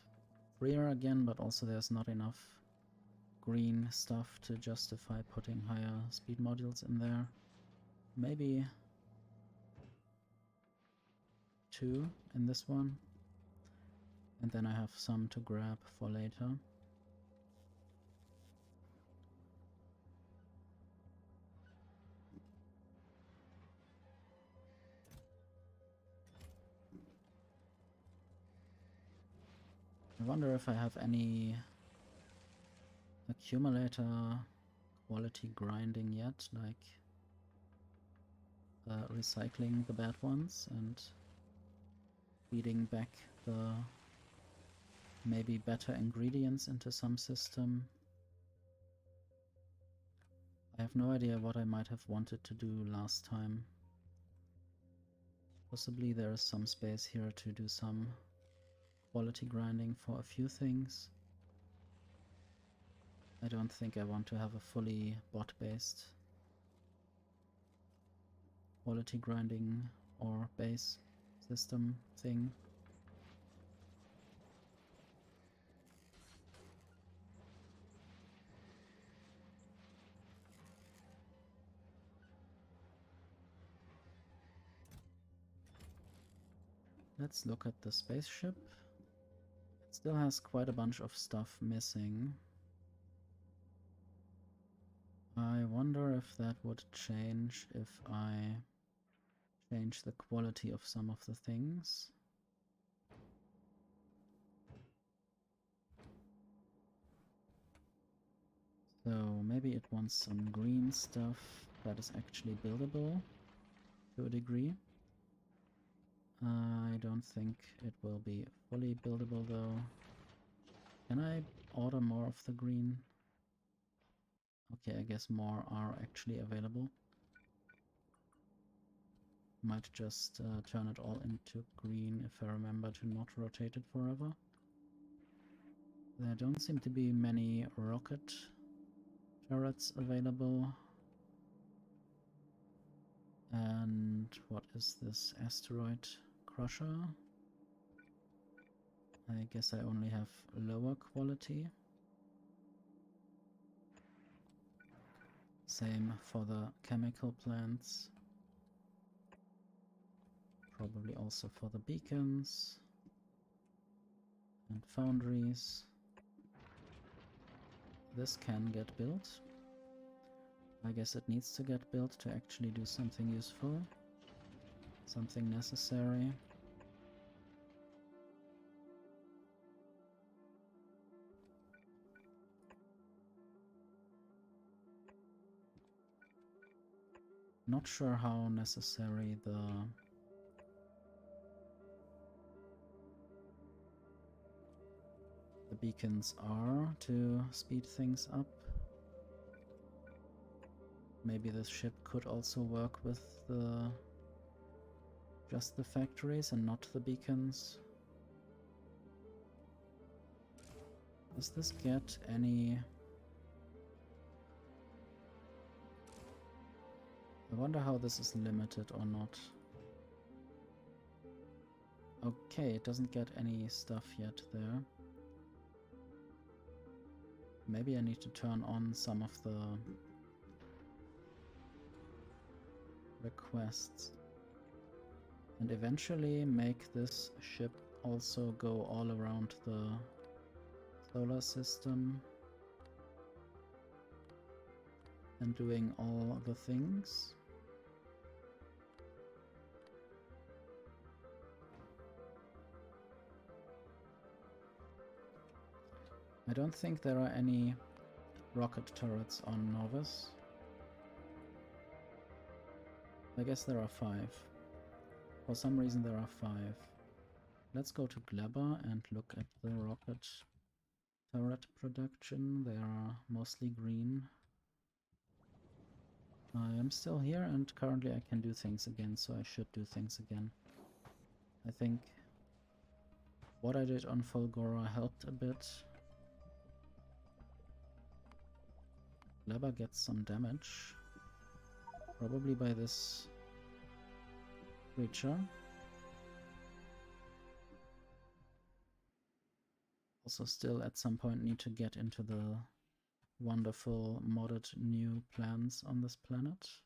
freer again, but also there's not enough green stuff to justify putting higher speed modules in there. Maybe 2 in this one. And then I have some to grab for later. I wonder if I have any accumulator quality grinding yet, like recycling the bad ones and feeding back the maybe better ingredients into some system. I have no idea what I might have wanted to do last time. Possibly there is some space here to do some quality grinding for a few things. I don't think I want to have a fully bot-based quality grinding or base system thing. Let's look at the spaceship. It still has quite a bunch of stuff missing. I wonder if that would change if I change the quality of some of the things. So maybe it wants some green stuff that is actually buildable to a degree. I don't think it will be fully buildable though. Can I order more of the green? Okay, I guess more are actually available. Might just turn it all into green if I remember to not rotate it forever. There don't seem to be many rocket turrets available. And what is this asteroid crusher? I guess I only have lower quality. Same for the chemical plants. Probably also for the beacons and foundries. this can get built. I guess it needs to get built to actually do something useful. Something necessary. Not sure how necessary the beacons are to speed things up. Maybe this ship could also work with just the factories and not the beacons. Does this get any... I wonder how this is limited or not. Okay, it doesn't get any stuff yet there. Maybe I need to turn on some of the requests. And eventually make this ship also go all around the solar system. And doing all the things. I don't think there are any rocket turrets on Novus. I guess there are 5. For some reason there are 5. Let's go to Gleba and look at the rocket turret production. They are mostly green. I am still here and currently I can do things again, so I should do things again. I think what I did on Fulgora helped a bit. Gleba gets some damage. Probably by this creature. Also still at some point need to get into the wonderful modded new plants on this planet.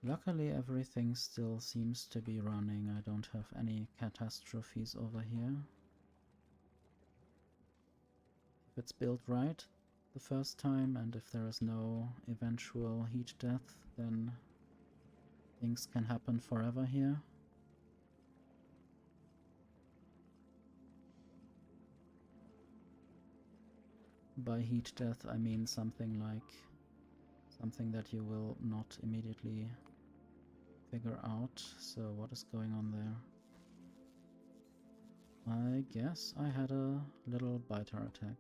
Luckily everything still seems to be running. I don't have any catastrophes over here. If it's built right the first time and if there is no eventual heat death, then things can happen forever here. By heat death I mean something that you will not immediately figure out. So what is going on there? I guess I had a little biter attack.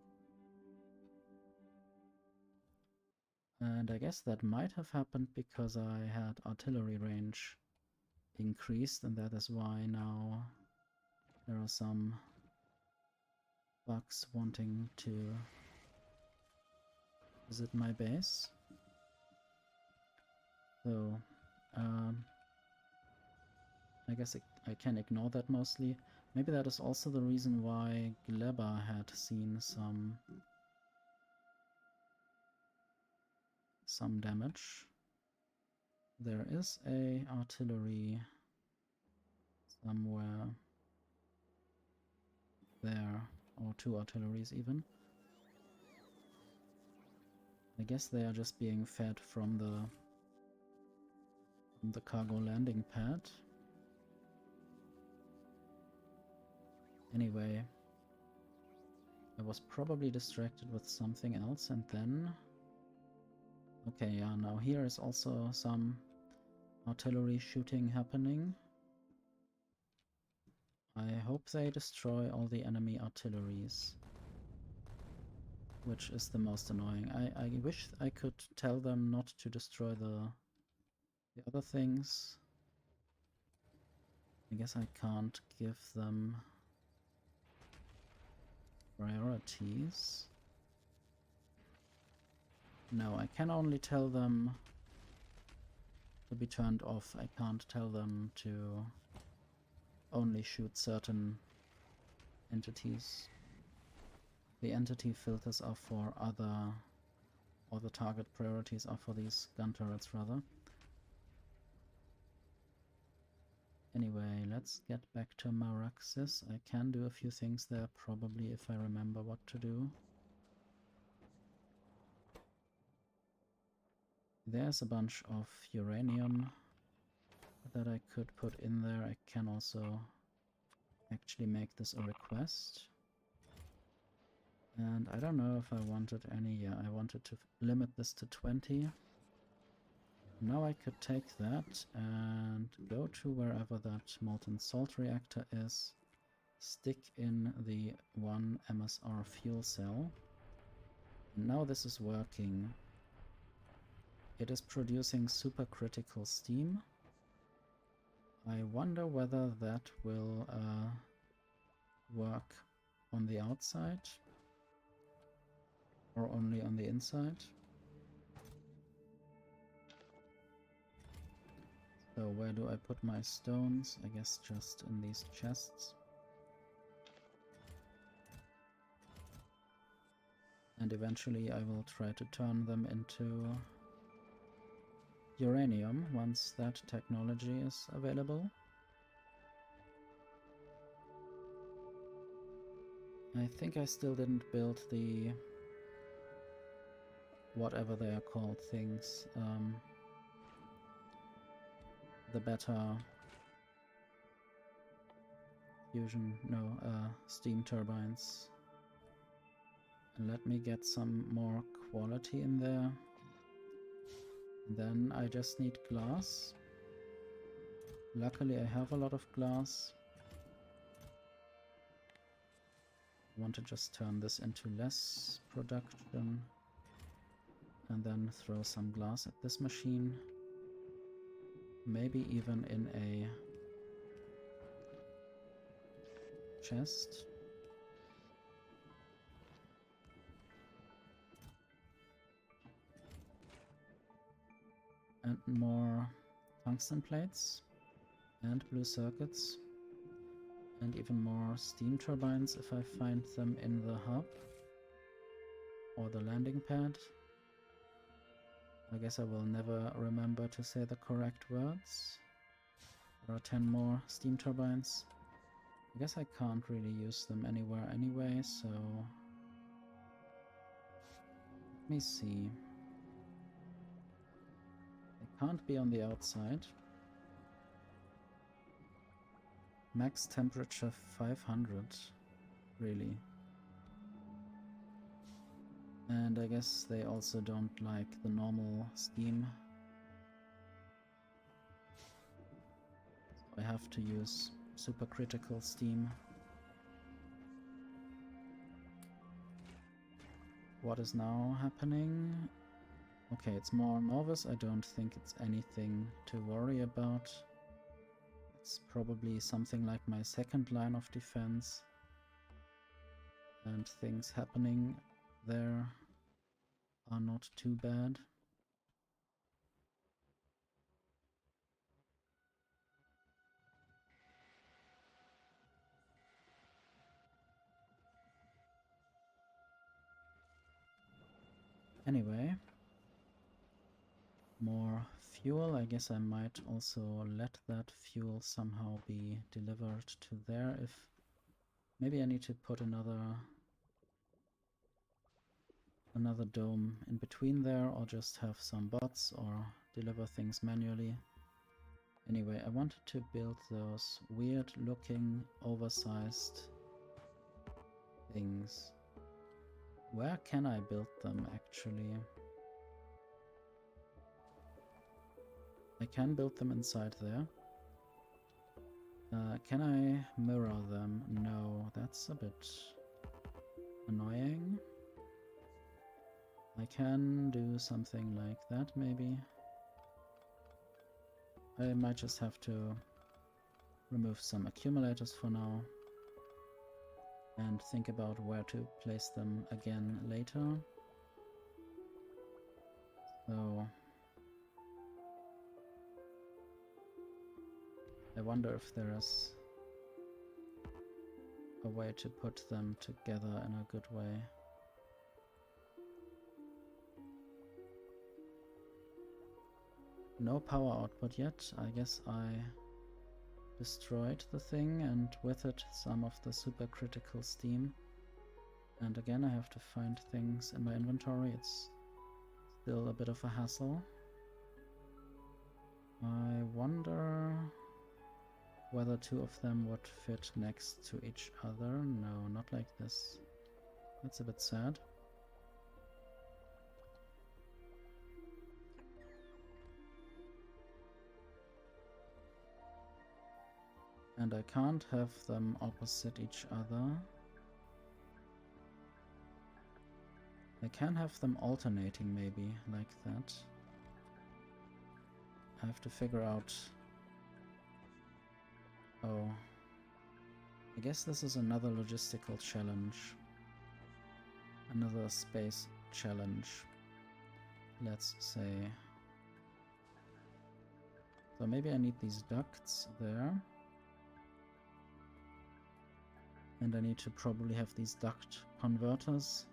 And I guess that might have happened because I had artillery range increased, and that is why now there are some bugs wanting to visit my base. So, I guess I can ignore that mostly. Maybe that is also the reason why Gleba had seen some damage. There is a artillery somewhere there, or 2 artilleries even. I guess they are just being fed from the cargo landing pad. Anyway, I was probably distracted with something else, and then... Okay, yeah, now here is also some artillery shooting happening. I hope they destroy all the enemy artilleries, which is the most annoying. I wish I could tell them not to destroy the other things. I guess I can't give them priorities. No, I can only tell them to be turned off. I can't tell them to only shoot certain entities. The entity filters are for other or the target priorities are for these gun turrets rather. Anyway, let's get back to Maraxsis. I can do a few things there probably if I remember what to do. There's a bunch of uranium that I could put in there. I can also actually make this a request. And I don't know if I wanted any. Yeah, I wanted to limit this to 20. Now I could take that and go to wherever that molten salt reactor is, stick in the 1 MSR fuel cell. And now this is working. It is producing supercritical steam. I wonder whether that will work on the outside or only on the inside. So where do I put my stones? I guess just in these chests. And eventually I will try to turn them into uranium once that technology is available. I think I still didn't build the whatever they are called things. The beta fusion, steam turbines. And let me get some more quality in there. Then I just need glass. Luckily I have a lot of glass. I want to just turn this into less production and then throw some glass at this machine. Maybe even in a chest. And more tungsten plates and blue circuits and even more steam turbines if I find them in the hub or the landing pad. I guess I will never remember to say the correct words. There are 10 more steam turbines. I guess I can't really use them anywhere anyway, so let me see. They can't be on the outside. Max temperature 500, really. And I guess they also don't like the normal steam. So I have to use supercritical steam. What is now happening? Okay, it's more novice. I don't think it's anything to worry about. It's probably something like my second line of defense. And things happening there are not too bad. Anyway, more fuel. I guess I might also let that fuel somehow be delivered to there. If maybe I need to put another dome in between there, or just have some bots or deliver things manually. Anyway, I wanted to build those weird looking oversized things. Where can I build them actually? I can build them inside there. Can I mirror them? No, that's a bit annoying. I can do something like that maybe. I might just have to remove some accumulators for now and think about where to place them again later. So I wonder if there is a way to put them together in a good way. No power output yet. I guess I destroyed the thing and with it some of the supercritical steam. And again, I have to find things in my inventory. It's still a bit of a hassle. I wonder whether two of them would fit next to each other. No, not like this. That's a bit sad. And I can't have them opposite each other. I can have them alternating maybe, like that. I have to figure out... Oh. I guess this is another logistical challenge. Another space challenge. Let's say. So maybe I need these ducts there. And I need to probably have these duct converters.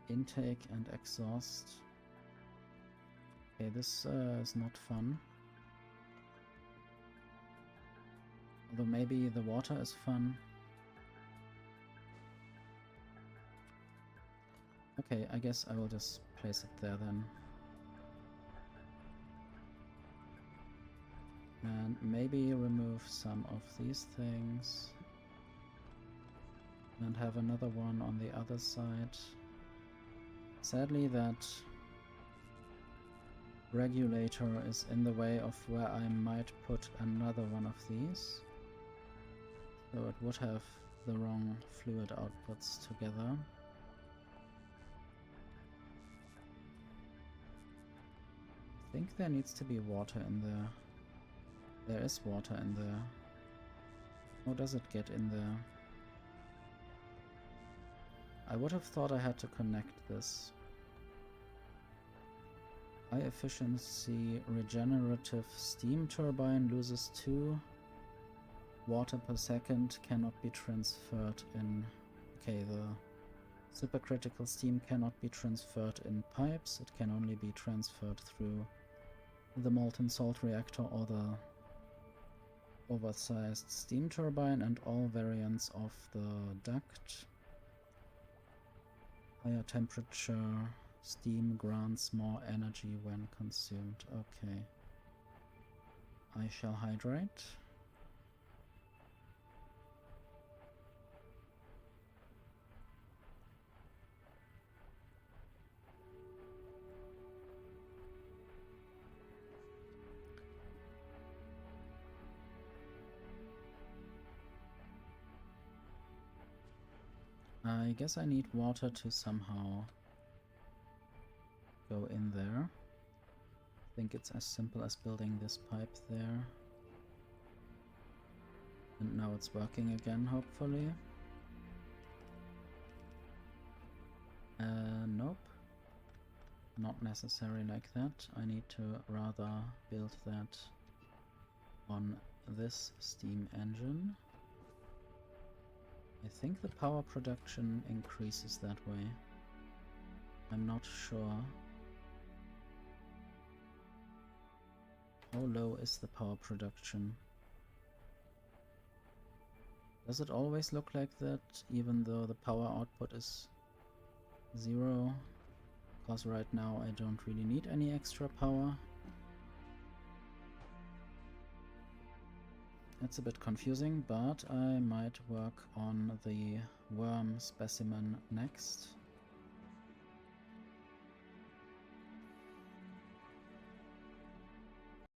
Intake and exhaust. Okay, this is not fun. Although maybe the water is fun. Okay, I guess I will just place it there then. And maybe remove some of these things. And have another one on the other side. Sadly, that regulator is in the way of where I might put another one of these. So it would have the wrong fluid outputs together. I think there needs to be water in there. There is water in there. How does it get in there? I would have thought I had to connect this. High efficiency regenerative steam turbine loses 2 water per second, cannot be transferred in... Okay, the supercritical steam cannot be transferred in pipes, it can only be transferred through the molten salt reactor or the oversized steam turbine and all variants of the duct. Higher temperature steam grants more energy when consumed. Okay. I shall hydrate. I guess I need water to somehow go in there. I think it's as simple as building this pipe there. And now it's working again, hopefully. Nope. Not necessary like that. I need to rather build that on this steam engine. I think the power production increases that way. I'm not sure. How low is the power production? Does it always look like that, even though the power output is 0? Because right now I don't really need any extra power. It's a bit confusing, but I might work on the worm specimen next.